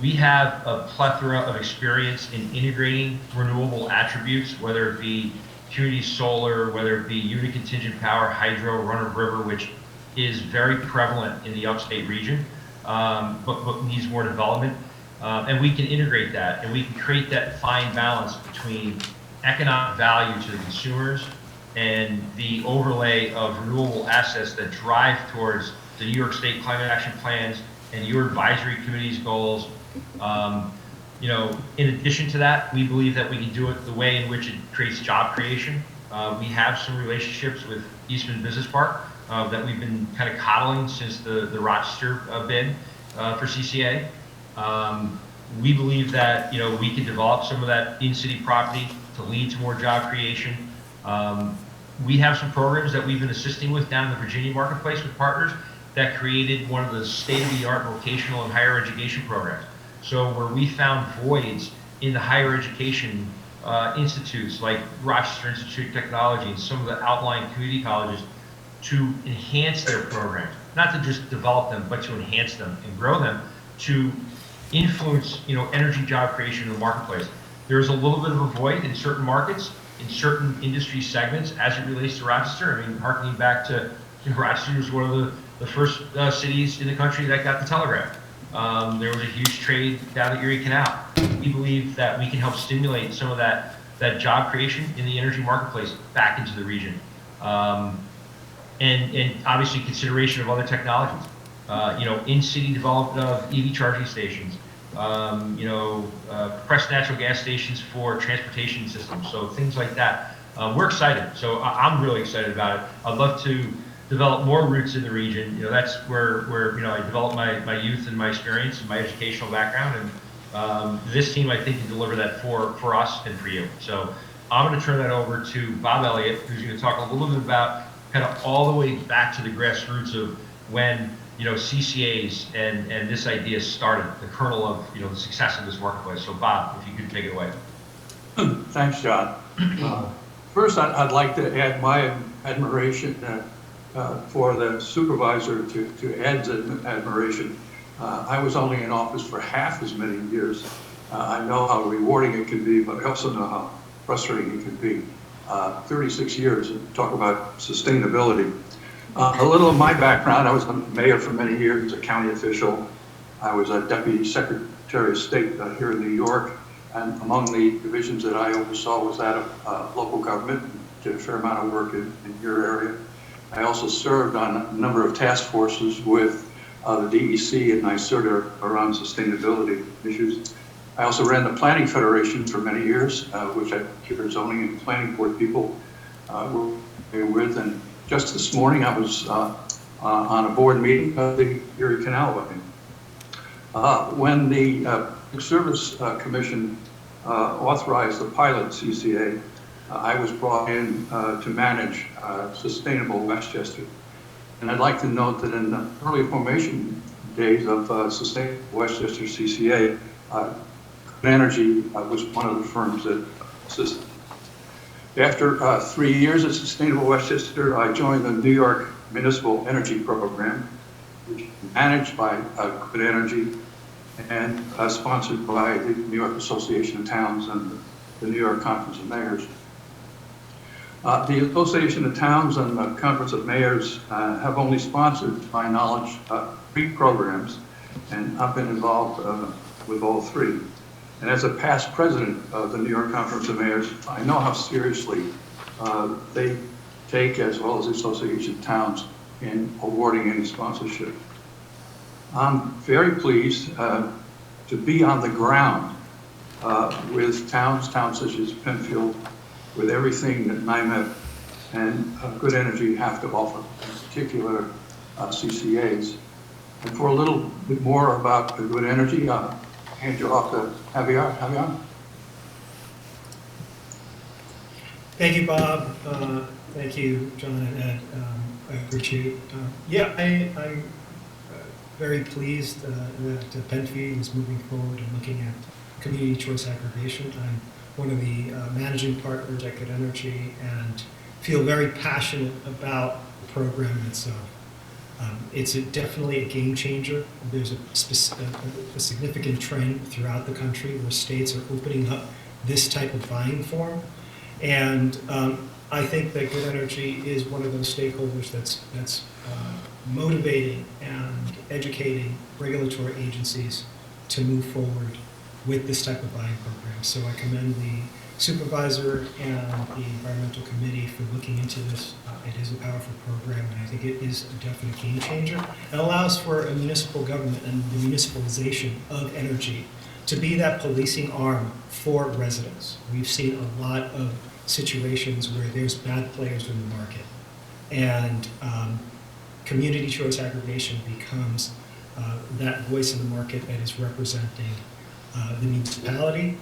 We have a plethora of experience in integrating renewable attributes, whether it be community solar, whether it be unit contingent power, hydro, run-of-river, which is very prevalent in the upstate region, but needs more development. And we can integrate that, and we can create that fine balance between economic value to the consumers and the overlay of renewable assets that drive towards the New York State climate action plans and your advisory committee's goals. In addition to that, we believe that we can do it the way in which it creates job creation. We have some relationships with Eastman Business Park that we've been kind of coddling since the Rochester bid for CCA. We believe that we can develop some of that in-city property to lead to more job creation. We have some programs that we've been assisting with down in the Virginia marketplace with partners that created one of the state-of-the-art vocational and higher education programs. So where we found voids in the higher education institutes like Rochester Institute of Technology and some of the outlying community colleges to enhance their programs, not to just develop them, but to enhance them and grow them to influence, energy job creation in the marketplace. There's a little bit of a void in certain markets, in certain industry segments as it relates to Rochester. I mean, harkening back to Rochester was one of the first cities in the country that got the telegraph. There was a huge trade down the Erie Canal. We believe that we can help stimulate some of that job creation in the energy marketplace back into the region. And obviously consideration of other technologies. In-city development of EV charging stations, compressed natural gas stations for transportation systems, so things like that. We're excited, so I'm really excited about it. I'd love to develop more roots in the region. That's where I developed my youth and my experience and my educational background, and this team, I think, can deliver that for us and for you. So I'm going to turn that over to Bob Elliott, who's going to talk a little bit about kind of all the way back to the grassroots of when CCAs and this idea started, the kernel of the success of this marketplace. So Bob, if you could take it away. Thanks, John. First, I'd like to add my admiration for the supervisor to Ed's admiration. I was only in office for half as many years. I know how rewarding it can be, but I also know how frustrating it can be. 36 years, talk about sustainability. A little of my background: I was a mayor for many years, a county official. I was a deputy secretary of state here in New York, and among the divisions that I oversaw was that of local government. Did a fair amount of work in your area. I also served on a number of task forces with the DEC and NYSERDA around sustainability issues. I also ran the Planning Federation for many years, which I keep our zoning and planning board people were with. And just this morning, I was on a board meeting of the Erie Canal Line. When the Public Service Commission authorized the pilot CCA, I was brought in to manage Sustainable Westchester. And I'd like to note that in the early formation days of Sustainable Westchester CCA, Good Energy was one of the firms that assisted. After 3 years at Sustainable Westchester, I joined the New York Municipal Energy Program, which is managed by Good Energy and sponsored by the New York Association of Towns and the New York Conference of Mayors. The Association of Towns and the Conference of Mayors have only sponsored, to my knowledge, 3 programs, and I've been involved with all 3. And as a past president of the New York Conference of Mayors, I know how seriously they take, as well as the Association of Towns, in awarding any sponsorship. I'm very pleased to be on the ground with towns such as Penfield, with everything that NIMEP and Good Energy have to offer, in particular CCAs. And for a little bit more about Good Energy, I'll hand you off to Javier. Javier? Thank you, Bob. Thank you, John and Ed. I appreciate it. I'm very pleased that Penfield is moving forward and looking at community choice aggregation. I'm one of the managing partners at Good Energy and feel very passionate about the program itself. It's definitely a game changer. There's a significant trend throughout the country where states are opening up this type of buying form. And I think that Good Energy is one of those stakeholders that's motivating and educating regulatory agencies to move forward with this type of buying program. So I commend the supervisor and the environmental committee for looking into this. It is a powerful program, and I think it is a definite game changer. It allows for a municipal government and the municipalization of energy to be that policing arm for residents. We've seen a lot of situations where there's bad players in the market, and community choice aggregation becomes that voice in the market that is representing the municipality,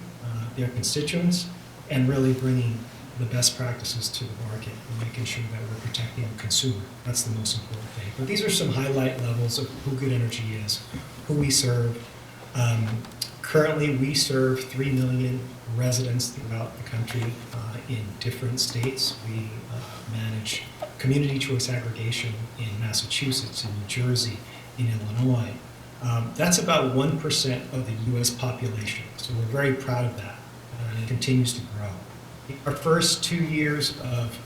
their constituents, and really bringing the best practices to the market and making sure that we're protecting the consumer. That's the most important thing. But these are some highlight levels of who Good Energy is, who we serve. Currently, we serve 3 million residents throughout the country in different states. We manage community choice aggregation in Massachusetts, in New Jersey, in Illinois. That's about 1% of the U.S. population, so we're very proud of that, and it continues to grow. Our first 2 years of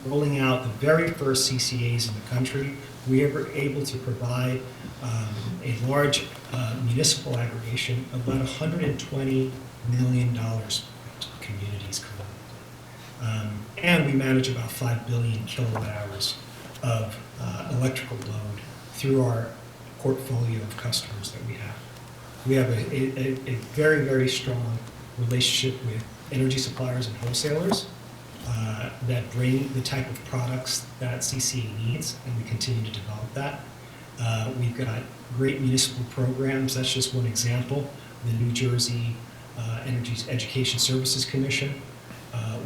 rolling out the very first CCAs in the country, we were able to provide a large municipal aggregation of about $120 million to communities collectively. And we manage about 5 billion kilowatt hours of electrical load through our portfolio of customers that we have. We have a very, very strong relationship with energy suppliers and wholesalers that bring the type of products that CCA needs, and we continue to develop that. We've got great municipal programs. That's just one example. The New Jersey Energy Education Services Commission,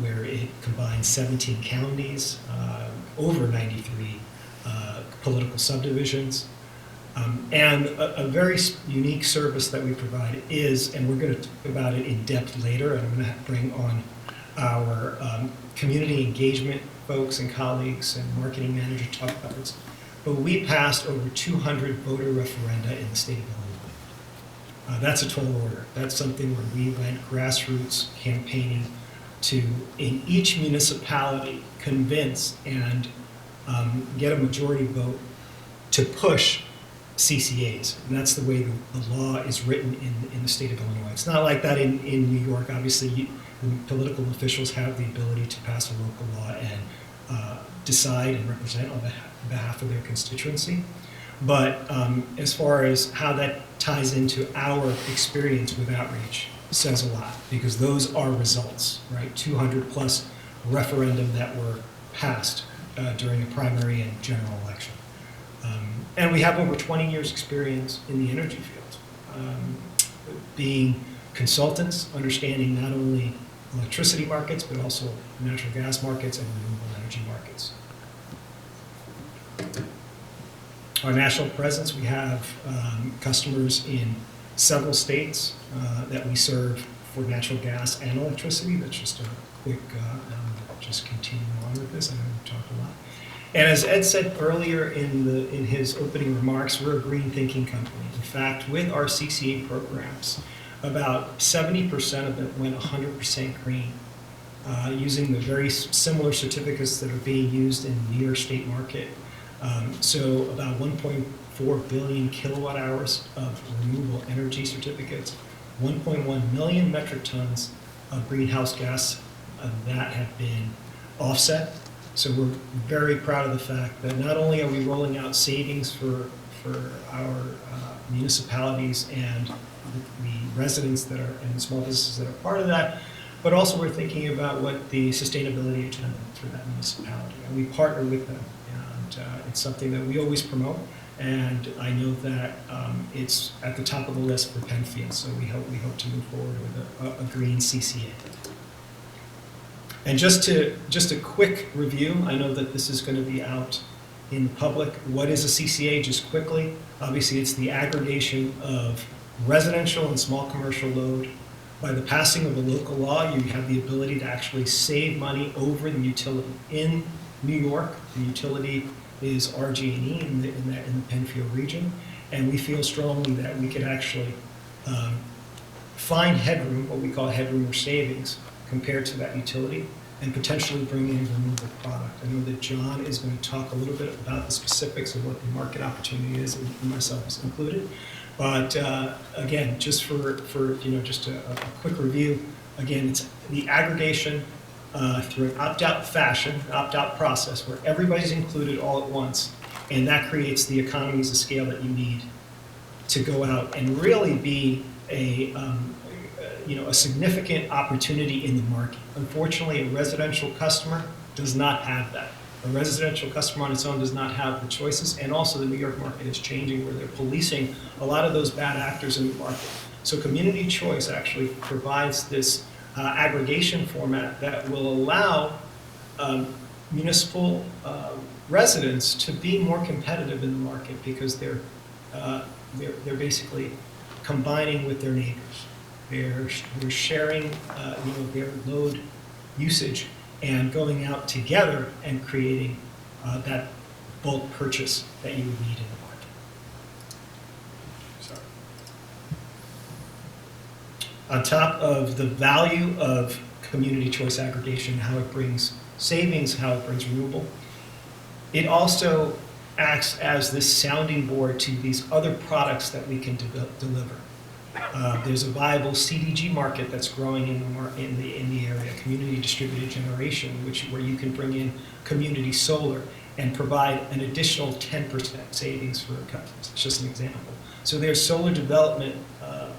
where it combines 17 counties, over 93 political subdivisions. And a very unique service that we provide is, and we're going to talk about it in depth later, and I'm going to bring on our community engagement folks and colleagues and marketing manager to talk about this. But we passed over 200 voter referenda in the state of Illinois. That's a tall order. That's something where we went grassroots campaigning to, in each municipality, convince and get a majority vote to push CCAs. And that's the way the law is written in the state of Illinois. It's not like that in New York. Obviously, the political officials have the ability to pass a local law and decide and represent on behalf of their constituency. But as far as how that ties into our experience with outreach, says a lot, because those are results, right? 200 plus referendum that were passed during a primary and general election. And we have over 20 years experience in the energy field, being consultants, understanding not only electricity markets, but also natural gas markets and renewable energy markets. Our national presence, we have customers in several states that we serve for natural gas and electricity. That's just a quick, just continuing on with this. I know we've talked a lot. And as Ed said earlier in his opening remarks, we're a green thinking company. In fact, with our CCA programs, about 70% of it went 100% green, using the very similar certificates that are being used in the New York State market. So about 1.4 billion kilowatt hours of renewable energy certificates, 1.1 million metric tons of greenhouse gas that have been offset. So we're very proud of the fact that not only are we rolling out savings for our municipalities and the residents that are and the small businesses that are part of that, but also we're thinking about what the sustainability agenda for that municipality. And we partner with them, and it's something that we always promote. And I know that it's at the top of the list for Penfield, so we hope to move forward with a green CCA. And just a quick review, I know that this is going to be out in the public. What is a CCA, just quickly? Obviously, it's the aggregation of residential and small commercial load. By the passing of a local law, you have the ability to actually save money over the utility. In New York, the utility is RG&E in the Penfield region, and we feel strongly that we could actually find headroom, what we call headroom or savings, compared to that utility, and potentially bring in a renewable product. I know that John is going to talk a little bit about the specifics of what the market opportunity is, and myself included. But again, just for just a quick review, again, it's the aggregation through an opt-out fashion, opt-out process, where everybody's included all at once, and that creates the economies of scale that you need to go out and really be a significant opportunity in the market. Unfortunately, a residential customer does not have that. A residential customer on its own does not have the choices, and also the New York market is changing where they're policing a lot of those bad actors in the market. So community choice actually provides this aggregation format that will allow municipal residents to be more competitive in the market because they're basically combining with their neighbors. They're sharing their load usage and going out together and creating that bulk purchase that you would need in the market. Sorry. On top of the value of community choice aggregation, how it brings savings, how it brings renewable, it also acts as this sounding board to these other products that we can deliver. There's a viable CDG market that's growing in the area, community distributed generation, where you can bring in community solar and provide an additional 10% savings for customers. It's just an example. So there's solar development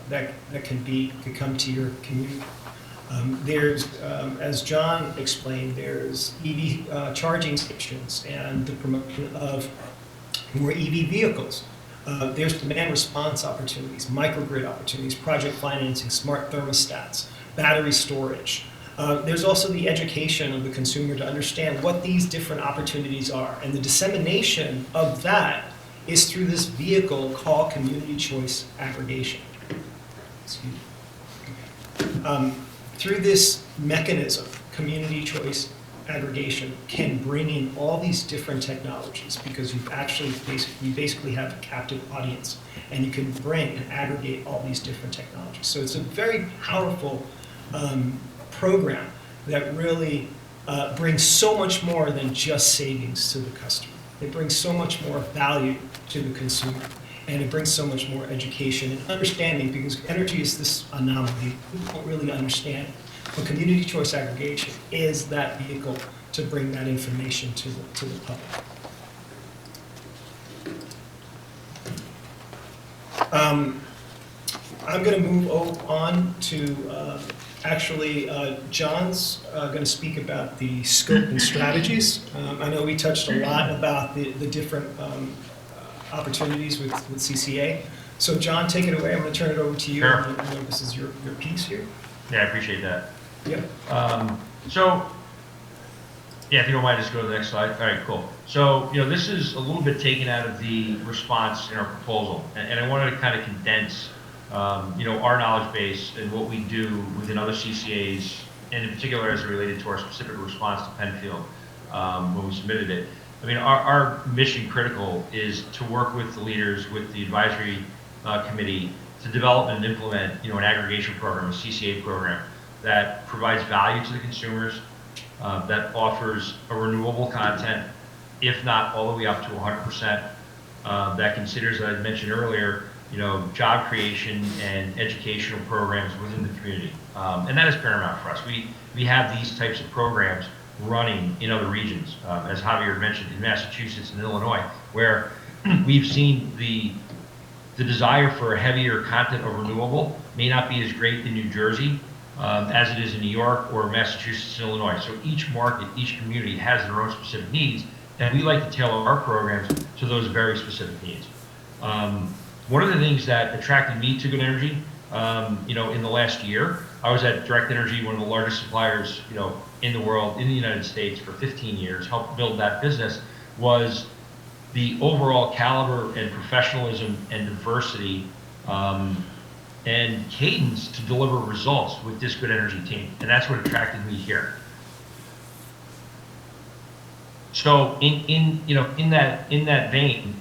that could come to your community. There's, as John explained, there's EV charging stations and the promotion of more EV vehicles. There's demand response opportunities, microgrid opportunities, project financing, smart thermostats, battery storage. There's also the education of the consumer to understand what these different opportunities are. And the dissemination of that is through this vehicle called community choice aggregation. Excuse me. Through this mechanism, community choice aggregation can bring in all these different technologies because you basically have a captive audience, and you can bring and aggregate all these different technologies. So it's a very powerful program that really brings so much more than just savings to the customer. It brings so much more value to the consumer, and it brings so much more education and understanding, because energy is this anomaly we don't really understand. But community choice aggregation is that vehicle to bring that information to the public. I'm going to move on to John's going to speak about the scope and strategies. I know we touched a lot about the different opportunities with CCA. So John, take it away. I'm going to turn it over to you. Sure. I know this is your piece here. Yeah, I appreciate that. Yep. So, yeah, if you don't mind, just go to the next slide. All right, cool. So, this is a little bit taken out of the response in our proposal, and I wanted to kind of condense, our knowledge base and what we do within other CCAs, and in particular as it related to our specific response to Penfield when we submitted it. I mean, our mission critical is to work with the leaders, with the advisory committee, to develop and implement, an aggregation program, a CCA program that provides value to the consumers, that offers a renewable content, if not all the way up to 100%, that considers, as I mentioned earlier, job creation and educational programs within the community. And that is paramount for us. We have these types of programs running in other regions, as Javier mentioned, in Massachusetts and Illinois, where we've seen the desire for a heavier content of renewable may not be as great in New Jersey as it is in New York or Massachusetts and Illinois. So each market, each community has their own specific needs, and we like to tailor our programs to those very specific needs. One of the things that attracted me to Good Energy, in the last year, I was at Direct Energy, one of the largest suppliers, in the world, in the United States for 15 years, helped build that business, was the overall caliber and professionalism and diversity and cadence to deliver results with this Good Energy team. And that's what attracted me here. So in that vein,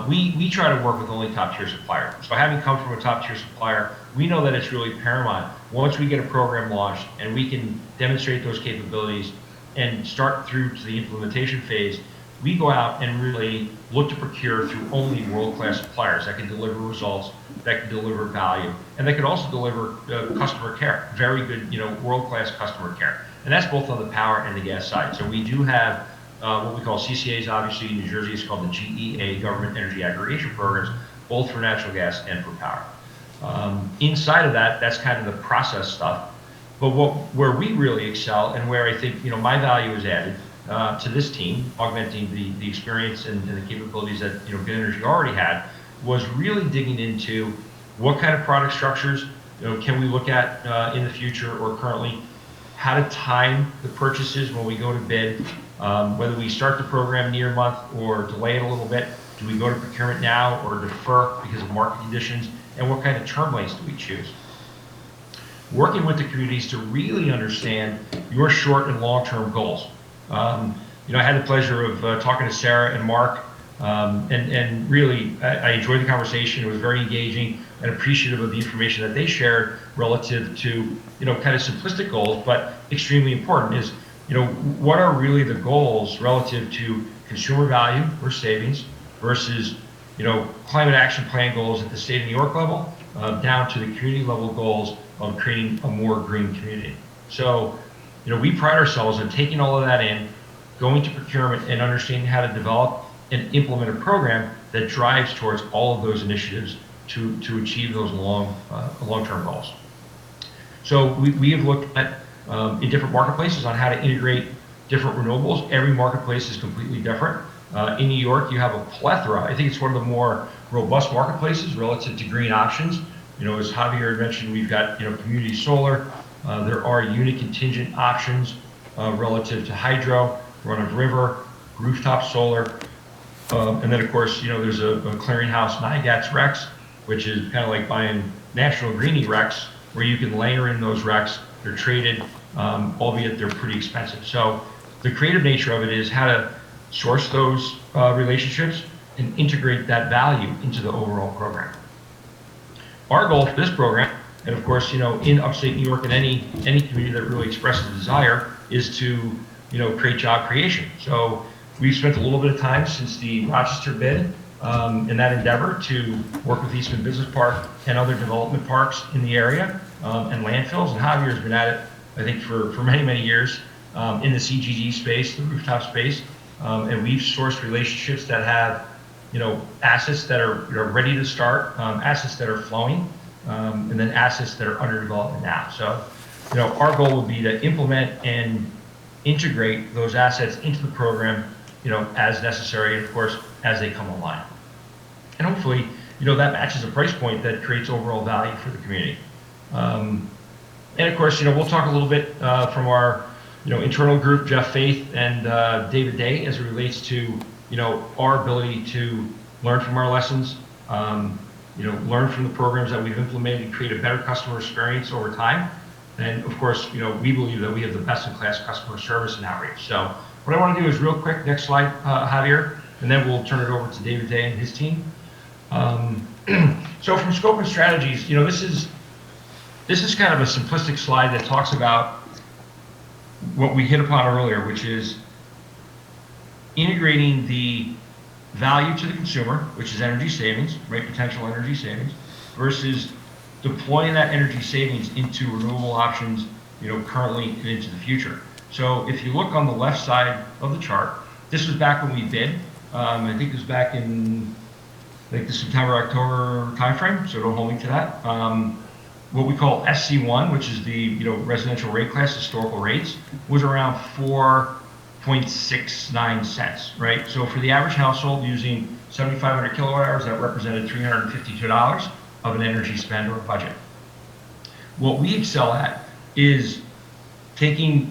we try to work with only top tier suppliers. So having come from a top tier supplier, we know that it's really paramount. Once we get a program launched and we can demonstrate those capabilities and start through to the implementation phase, we go out and really look to procure through only world-class suppliers that can deliver results, that can deliver value, and that can also deliver customer care, very good, world-class customer care. And that's both on the power and the gas side. So we do have what we call CCAs, obviously in New Jersey it's called the GEA, Government Energy Aggregation Programs, both for natural gas and for power. Inside of that, that's kind of the process stuff. But where we really excel and where I think, my value is added to this team, augmenting the experience and the capabilities that, Good Energy already had, was really digging into what kind of product structures, can we look at in the future or currently, how to time the purchases when we go to bid, whether we start the program near month or delay it a little bit. Do we go to procurement now or defer because of market conditions? And what kind of term lengths do we choose? Working with the communities to really understand your short and long-term goals. I had the pleasure of talking to Sarah and Mark, and really I enjoyed the conversation. It was very engaging and appreciative of the information that they shared relative to, kind of simplistic goals, but extremely important is, what are really the goals relative to consumer value or savings versus, climate action plan goals at the state of New York level, down to the community level goals of creating a more green community. So, we pride ourselves in taking all of that in, going to procurement and understanding how to develop and implement a program that drives towards all of those initiatives to achieve those long-term goals. So we have looked at in different marketplaces on how to integrate different renewables. Every marketplace is completely different. In New York, you have a plethora. I think it's one of the more robust marketplaces relative to green options. As Javier mentioned, we've got, community solar. There are unit contingent options relative to hydro, run-of-river, rooftop solar. And then, of course, there's a clearinghouse, NIGATS RECs, which is kind of like buying National Greenie RECs, where you can layer in those RECs. They're traded, albeit they're pretty expensive. So the creative nature of it is how to source those relationships and integrate that value into the overall program. Our goal for this program, and of course, in upstate New York and any community that really expresses a desire, is to, create job creation. So we've spent a little bit of time since the Rochester bid in that endeavor to work with Eastman Business Park and other development parks in the area and landfills. And Javier's been at it, I think, for many, many years in the CGG space, the rooftop space. And we've sourced relationships that have, assets that are ready to start, assets that are flowing, and then assets that are under development now. So, our goal would be to implement and integrate those assets into the program, as necessary, and of course, as they come online. And hopefully, that matches a price point that creates overall value for the community. And of course, we'll talk a little bit from our, internal group, Jeff Faith and David Day, as it relates to, our ability to learn from our lessons, learn from the programs that we've implemented and create a better customer experience over time. And of course, we believe that we have the best-in-class customer service and outreach. So what I want to do is real quick, next slide, Javier, and then we'll turn it over to David Day and his team. So from scope and strategies, this is kind of a simplistic slide that talks about what we hit upon earlier, which is integrating the value to the consumer, which is energy savings, right? Potential energy savings, versus deploying that energy savings into renewable options, currently and into the future. So if you look on the left side of the chart, this was back when we bid. I think it was back in the September, October timeframe, so don't hold me to that. What we call SC1, which is the residential rate class, historical rates, was around 4.69 cents, right? So for the average household using 7,500 kilowatt hours, that represented $352 of an energy spend or budget. What we excel at is taking,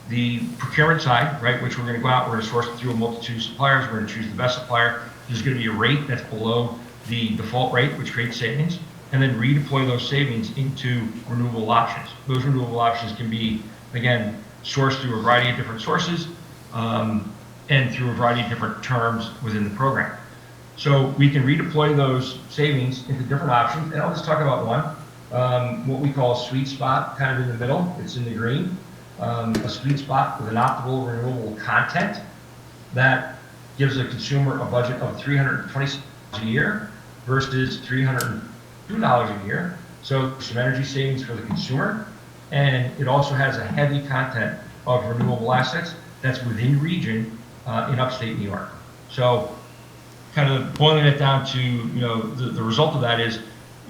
the procurement side, right, which we're going to go out, we're going to source it through a multitude of suppliers, we're going to choose the best supplier. There's going to be a rate that's below the default rate, which creates savings, and then redeploy those savings into renewable options. Those renewable options can be, again, sourced through a variety of different sources and through a variety of different terms within the program. So we can redeploy those savings into different options, and I'll just talk about one. What we call a sweet spot, kind of in the middle, it's in the green. A sweet spot with an optimal renewable content that gives a consumer a budget of $320 a year versus $302 a year. So some energy savings for the consumer, and it also has a heavy content of renewable assets that's within region in upstate New York. So kind of boiling it down to, the result of that is,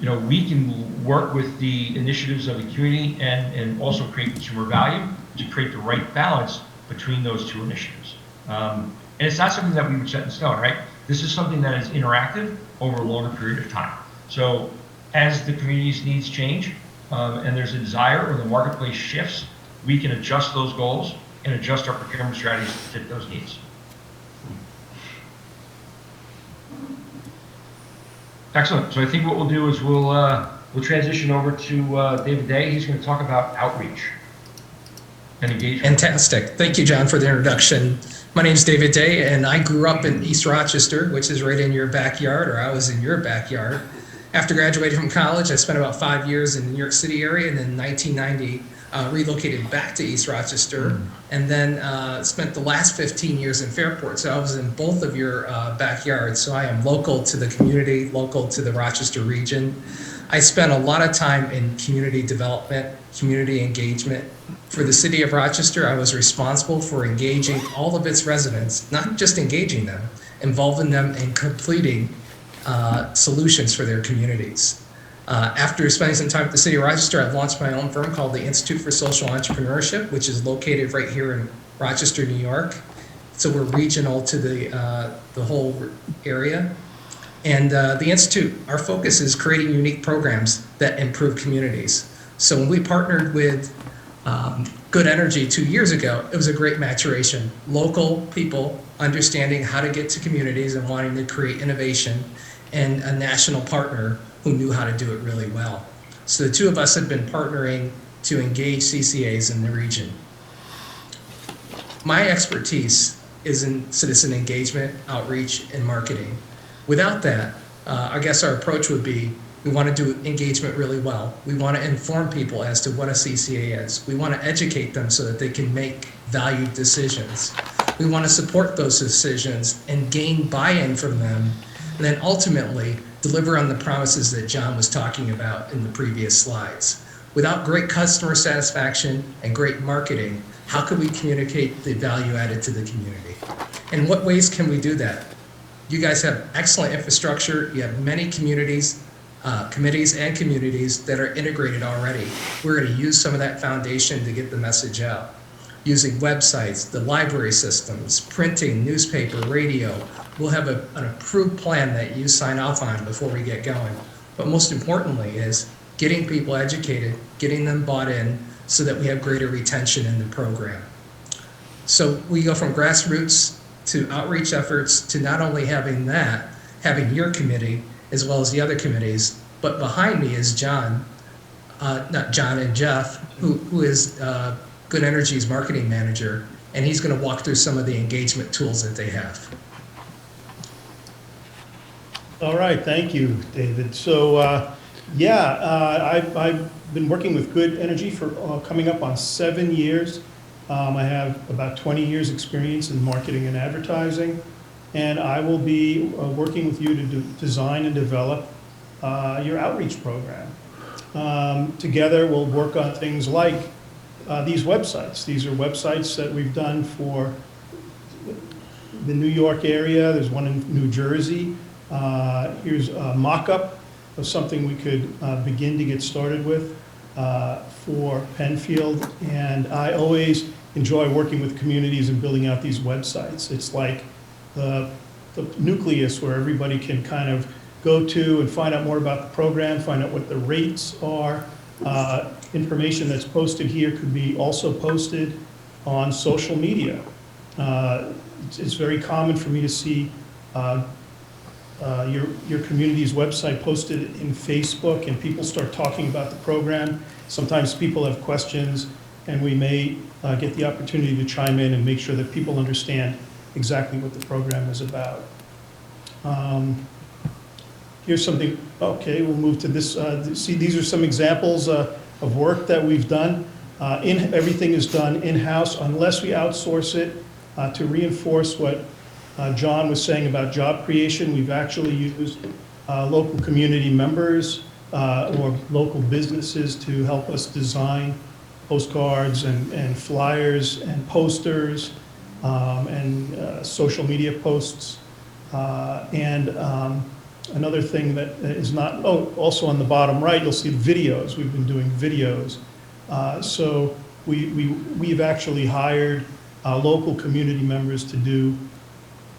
we can work with the initiatives of the community and also create consumer value to create the right balance between those two initiatives. And it's not something that we would set in stone, right? This is something that is interactive over a longer period of time. So as the community's needs change and there's a desire or the marketplace shifts, we can adjust those goals and adjust our procurement strategies to fit those needs. Excellent. So I think what we'll do is we'll transition over to David Day. He's going to talk about outreach and engagement. Fantastic. Thank you, John, for the introduction. My name is David Day, and I grew up in East Rochester, which is right in your backyard, or I was in your backyard. After graduating from college, I spent about 5 years in the New York City area, and in 1990, relocated back to East Rochester, and then spent the last 15 years in Fairport. So I was in both of your backyards. So I am local to the community, local to the Rochester region. I spent a lot of time in community development, community engagement. For the city of Rochester, I was responsible for engaging all of its residents, not just engaging them, involving them in completing solutions for their communities. After spending some time at the City of Rochester, I've launched my own firm called the Institute for Social Entrepreneurship, which is located right here in Rochester, New York. So we're regional to the whole area. And the Institute, our focus is creating unique programs that improve communities. So when we partnered with Good Energy 2 years ago, it was a great maturation. Local people understanding how to get to communities and wanting to create innovation, and a national partner who knew how to do it really well. So the two of us have been partnering to engage CCAs in the region. My expertise is in citizen engagement, outreach, and marketing. Without that, I guess our approach would be, we want to do engagement really well. We want to inform people as to what a CCA is. We want to educate them so that they can make valued decisions. We want to support those decisions and gain buy-in from them, and then ultimately deliver on the promises that John was talking about in the previous slides. Without great customer satisfaction and great marketing, how could we communicate the value added to the community? In what ways can we do that? You guys have excellent infrastructure. You have many communities, committees and communities that are integrated already. We're going to use some of that foundation to get the message out. Using websites, the library systems, printing, newspaper, radio. We'll have an approved plan that you sign off on before we get going. But most importantly is getting people educated, getting them bought in so that we have greater retention in the program. So we go from grassroots to outreach efforts to not only having that, having your committee as well as the other committees, but behind me is John, not John and Jeff, who is Good Energy's marketing manager, and he's going to walk through some of the engagement tools that they have. All right, thank you, David. So, I've been working with Good Energy for coming up on 7 years. I have about 20 years experience in marketing and advertising, and I will be working with you to design and develop your outreach program. Together, we'll work on things like these websites. These are websites that we've done for the New York area. There's one in New Jersey. Here's a mock-up of something we could begin to get started with for Penfield. And I always enjoy working with communities and building out these websites. It's like the nucleus where everybody can kind of go to and find out more about the program, find out what the rates are. Information that's posted here could be also posted on social media. It's very common for me to see your community's website posted in Facebook, and people start talking about the program. Sometimes people have questions, and we may get the opportunity to chime in and make sure that people understand exactly what the program is about. Here's something, okay, we'll move to this. See, these are some examples of work that we've done. Everything is done in-house unless we outsource it to reinforce what John was saying about job creation. We've actually used local community members or local businesses to help us design postcards and flyers and posters and social media posts. Another thing that is not, also on the bottom right, you'll see videos. We've been doing videos. So we've actually hired local community members to do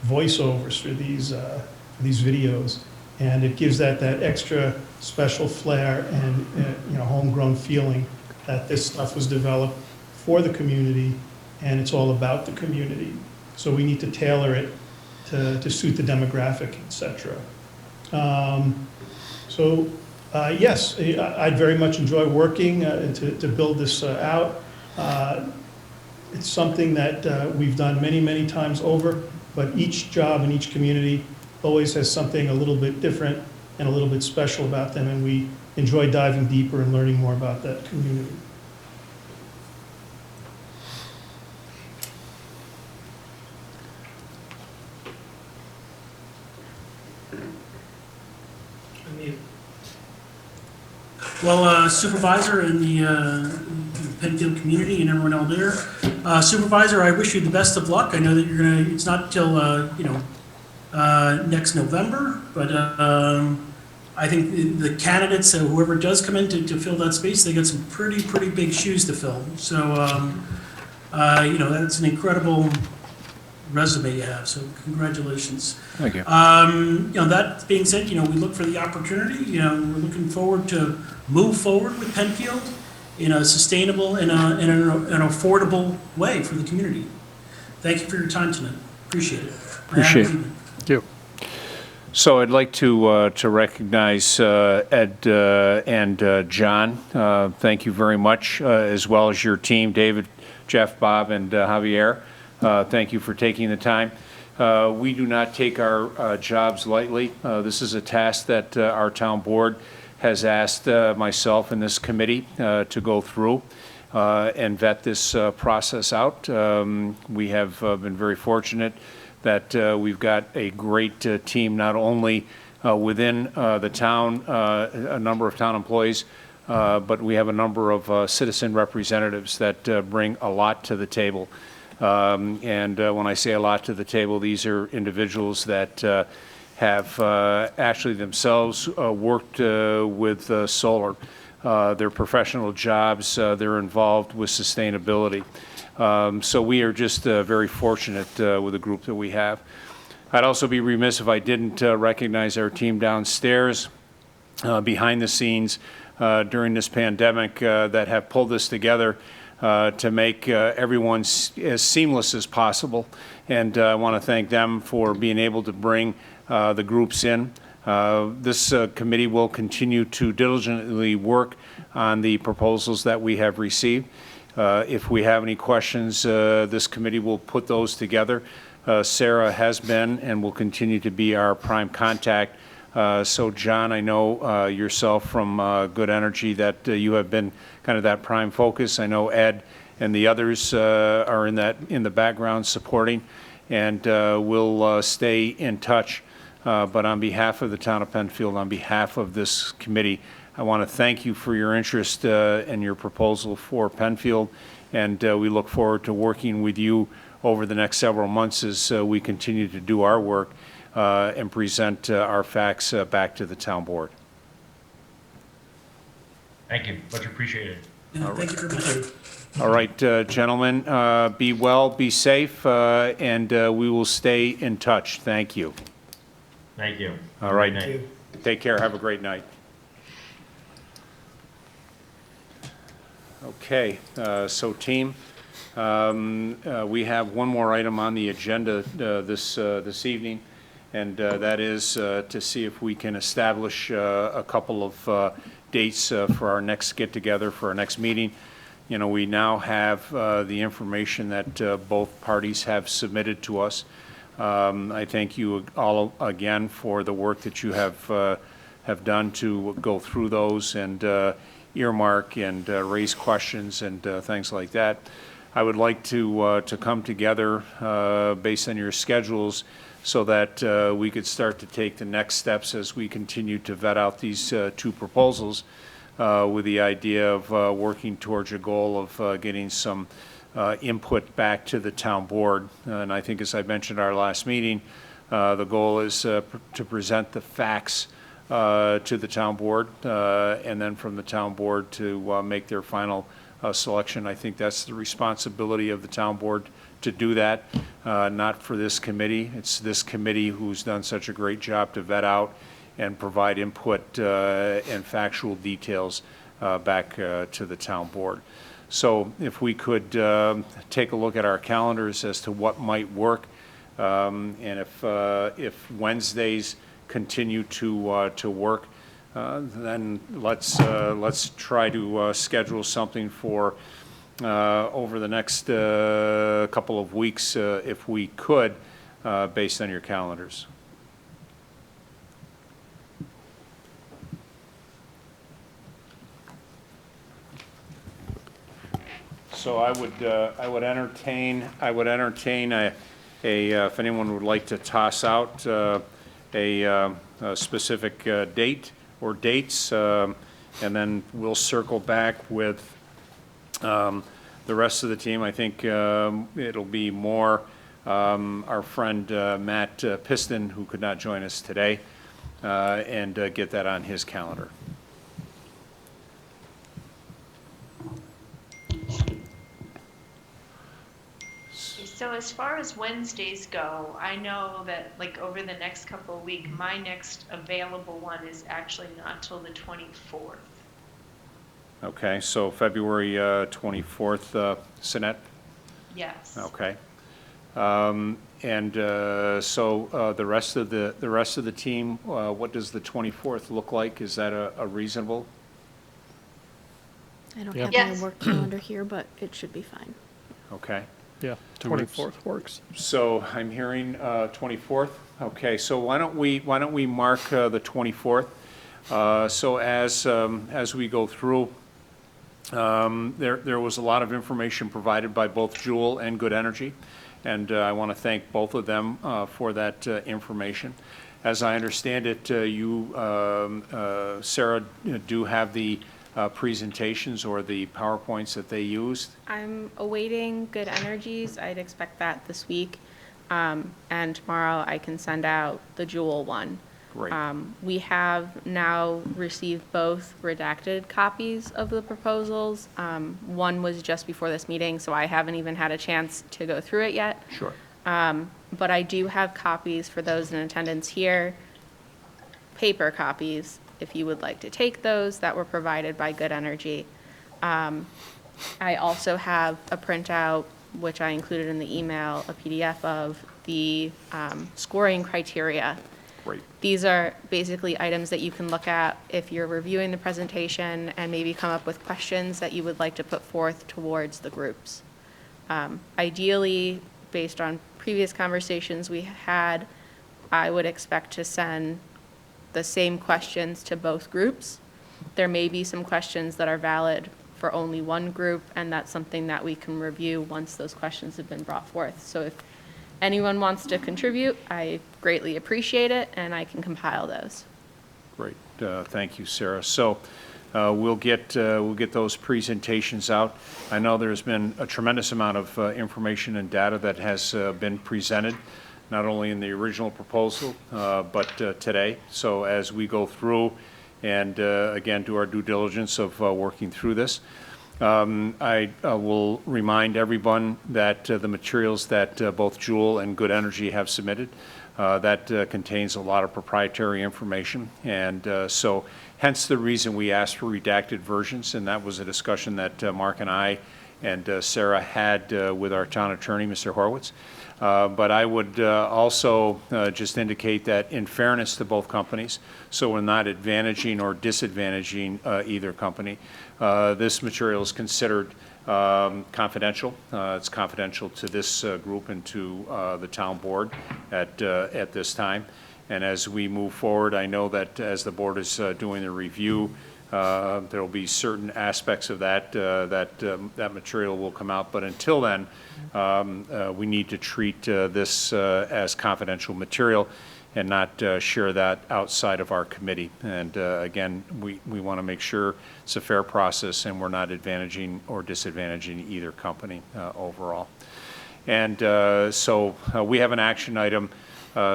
voiceovers for these videos, and it gives that extra special flair and homegrown feeling that this stuff was developed for the community and it's all about the community. So we need to tailor it to suit the demographic, etc. Yes, I'd very much enjoy working to build this out. It's something that we've done many, many times over, but each job in each community always has something a little bit different and a little bit special about them, and we enjoy diving deeper and learning more about that community. Well, Supervisor and the Penfield community and everyone out there. Supervisor, I wish you the best of luck. I know that you're gonna, it's not till, next November, but I think the candidates, whoever does come in to fill that space, they got some pretty big shoes to fill. So, that's an incredible resume you have, so congratulations. Thank you. That being said, we look for the opportunity, we're looking forward to move forward with Penfield in a sustainable and an affordable way for the community. Thank you for your time tonight. Appreciate it. Appreciate it. Thank you. So I'd like to recognize Ed and John. Thank you very much, as well as your team, David, Jeff, Bob, and Javier. Thank you for taking the time. We do not take our jobs lightly. This is a task that our town board has asked myself and this committee to go through and vet this process out. We have been very fortunate that we've got a great team, not only within the town, a number of town employees, but we have a number of citizen representatives that bring a lot to the table. And when I say a lot to the table, these are individuals that have actually themselves worked with solar. Their professional jobs, they're involved with sustainability. So we are just very fortunate with the group that we have. I'd also be remiss if I didn't recognize our team downstairs behind the scenes during this pandemic that have pulled this together to make everyone as seamless as possible. And I want to thank them for being able to bring the groups in. This committee will continue to diligently work on the proposals that we have received. If we have any questions, this committee will put those together. Sarah has been and will continue to be our prime contact. So John, I know yourself from Good Energy that you have been kind of that prime focus. I know Ed and the others are in the background supporting, and we'll stay in touch. But on behalf of the town of Penfield, on behalf of this committee, I want to thank you for your interest and your proposal for Penfield, and we look forward to working with you over the next several months as we continue to do our work and present our facts back to the town board. Thank you. Much appreciated. Thank you very much. All right, gentlemen, be well, be safe, and we will stay in touch. Thank you. Thank you. All right. Good night. Take care. Have a great night. Okay, so team, we have one more item on the agenda this evening, and that is to see if we can establish a couple of dates for our next get-together, for our next meeting. You know, we now have the information that both parties have submitted to us. I thank you all again for the work that you have done to go through those and earmark and raise questions and things like that. I would like to come together based on your schedules so that we could start to take the next steps as we continue to vet out these two proposals with the idea of working towards a goal of getting some input back to the town board. And I think, as I mentioned at our last meeting, the goal is to present the facts to the town board, and then from the town board to make their final selection. I think that's the responsibility of the town board to do that, not for this committee. It's this committee who's done such a great job to vet out and provide input and factual details back to the town board. So if we could take a look at our calendars as to what might work, and if Wednesdays continue to work, then let's try to schedule something for over the next couple of weeks, if we could, based on your calendars. So I would entertain if anyone would like to toss out a specific date or dates, and then we'll circle back with the rest of the team. I think it'll be more our friend Matt Piston, who could not join us today, and get that on his calendar. So as far as Wednesdays go, I know that like over the next couple of weeks, my next available one is actually not till the 24th. Okay, so February 24th, Sinette? Yes. Okay. And so the rest of the team, what does the 24th look like? Is that a reasonable? I don't Yeah. have Yes. my work calendar here, but it should be fine. Okay. Yeah, 24th works. So I'm hearing 24th. Okay, so why don't we mark the 24th? So as we go through, there was a lot of information provided by both Joule and Good Energy, and I want to thank both of them for that information. As I understand it, you, Sarah, do have the presentations or the PowerPoints that they used. I'm awaiting Good Energies. I'd expect that this week. And tomorrow I can send out the Joule one. Great. We have now received both redacted copies of the proposals. One was just before this meeting, so I haven't even had a chance to go through it yet. Sure. But I do have copies for those in attendance here, paper copies, if you would like to take those, that were provided by Good Energy. I also have a printout, which I included in the email, a PDF of the scoring criteria. Great. These are basically items that you can look at if you're reviewing the presentation and maybe come up with questions that you would like to put forth towards the groups. Ideally, based on previous conversations we had, I would expect to send the same questions to both groups. There may be some questions that are valid for only one group, and that's something that we can review once those questions have been brought forth. So if anyone wants to contribute, I greatly appreciate it, and I can compile those. Great. Thank you, Sarah. So we'll get those presentations out. I know there's been a tremendous amount of information and data that has been presented, not only in the original proposal, but today. So as we go through and again do our due diligence of working through this, I will remind everyone that the materials that both Joule and Good Energy have submitted, that contains a lot of proprietary information, and so hence the reason we asked for redacted versions, and that was a discussion that Mark and I and Sarah had with our town attorney, Mr. Horowitz. But I would also just indicate that in fairness to both companies, so we're not advantaging or disadvantaging either company, this material is considered confidential. It's confidential to this group and to the town board at this time. And as we move forward, I know that as the board is doing the review, there will be certain aspects of that that material will come out. But until then, we need to treat this as confidential material and not share that outside of our committee. And again, we want to make sure it's a fair process and we're not advantaging or disadvantaging either company overall. And so we have an action item.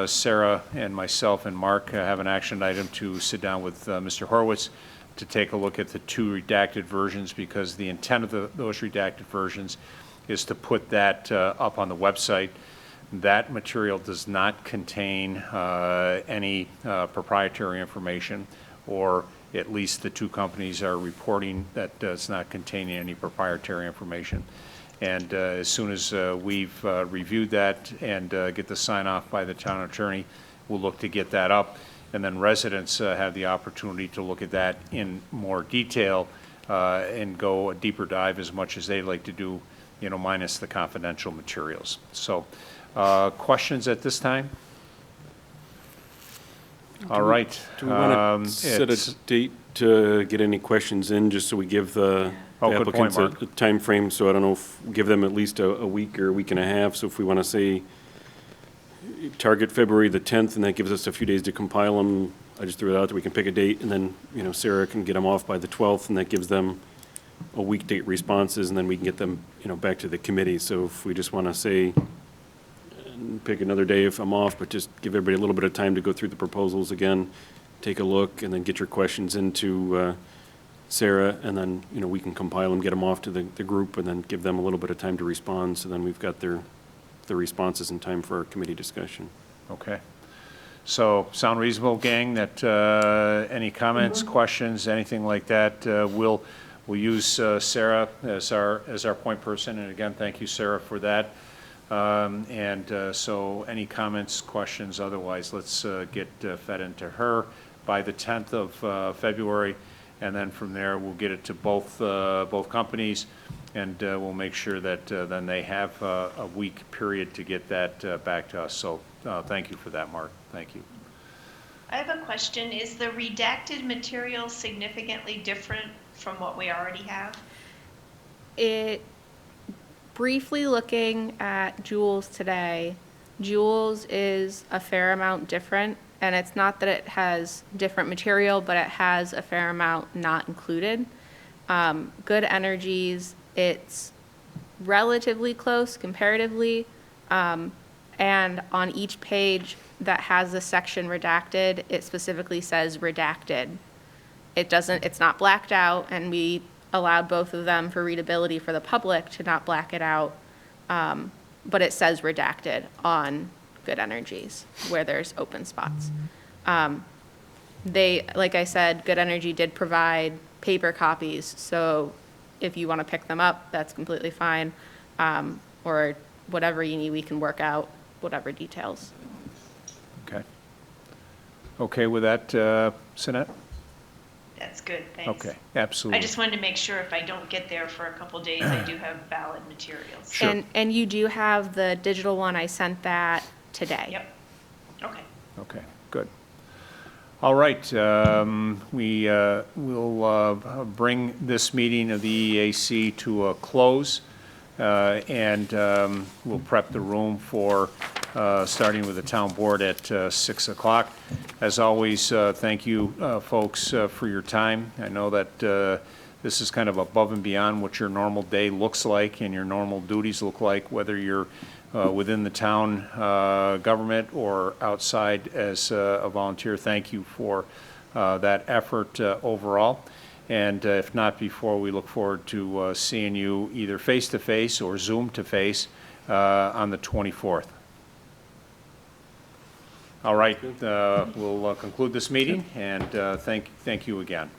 Sarah and myself and Mark have an action item to sit down with Mr. Horowitz to take a look at the two redacted versions, because the intent of those redacted versions is to put that up on the website. That material does not contain any proprietary information, or at least the two companies are reporting that it's not containing any proprietary information. And as soon as we've reviewed that and get the sign off by the town attorney, we'll look to get that up. And then residents have the opportunity to look at that in more detail and go a deeper dive as much as they'd like to do, you know, minus the confidential materials. So questions at this time? All right. Do we want to set a date to get any questions in, just so we give the good point, applicants Mark. a time frame? So I don't know, if give them at least a week or a week and a half. So if we want to say target February the 10th, and that gives us a few days to compile them. I just threw it out that we can pick a date, and then, you know, Sarah can get them off by the 12th, and that gives them a week date responses, and then we can get them, you know, back to the committee. So if we just want to say and pick another day if I'm off, but just give everybody a little bit of time to go through the proposals again, take a look, and then get your questions into Sarah, and then, we can compile them, get them off to the group, and then give them a little bit of time to respond, so then we've got their responses in time for our committee discussion. Okay. So, sound reasonable, gang, that any comments, questions, anything like that, we'll use Sarah as our point person, and again, thank you, Sarah, for that. So any comments, questions, otherwise, let's get fed into her by the 10th of February, and then from there, we'll get it to both companies, and we'll make sure that then they have a week period to get that back to us. So thank you for that, Mark. Thank you. I have a question. Is the redacted material significantly different from what we already have? Briefly looking at Joule's today, Joule's is a fair amount different, and it's not that it has different material, but it has a fair amount not included. Good Energies, it's relatively close comparatively, and on each page that has the section redacted, it specifically says redacted. It's not blacked out, and we allowed both of them for readability for the public to not black it out, but it says redacted on Good Energies where there's open spots. Like I said, Good Energy did provide paper copies, so if you want to pick them up, that's completely fine, or whatever you need, we can work out whatever details. Okay. Okay with that, Sinette? That's good, thanks. Okay, absolutely. I just wanted to make sure if I don't get there for a couple days, I do have valid materials. Sure. And you do have the digital one, I sent that today. Yep, okay. Okay, good. All right, we will bring this meeting of the EAC to a close, and we'll prep the room for starting with the town board at 6 o'clock. As always, thank you, folks, for your time. I know that this is kind of above and beyond what your normal day looks like and your normal duties look like, whether you're within the town government or outside as a volunteer. Thank you for that effort overall. And if not before, we look forward to seeing you either face-to-face or Zoom-to-face on the 24th. All right, we'll conclude this meeting, and thank you again.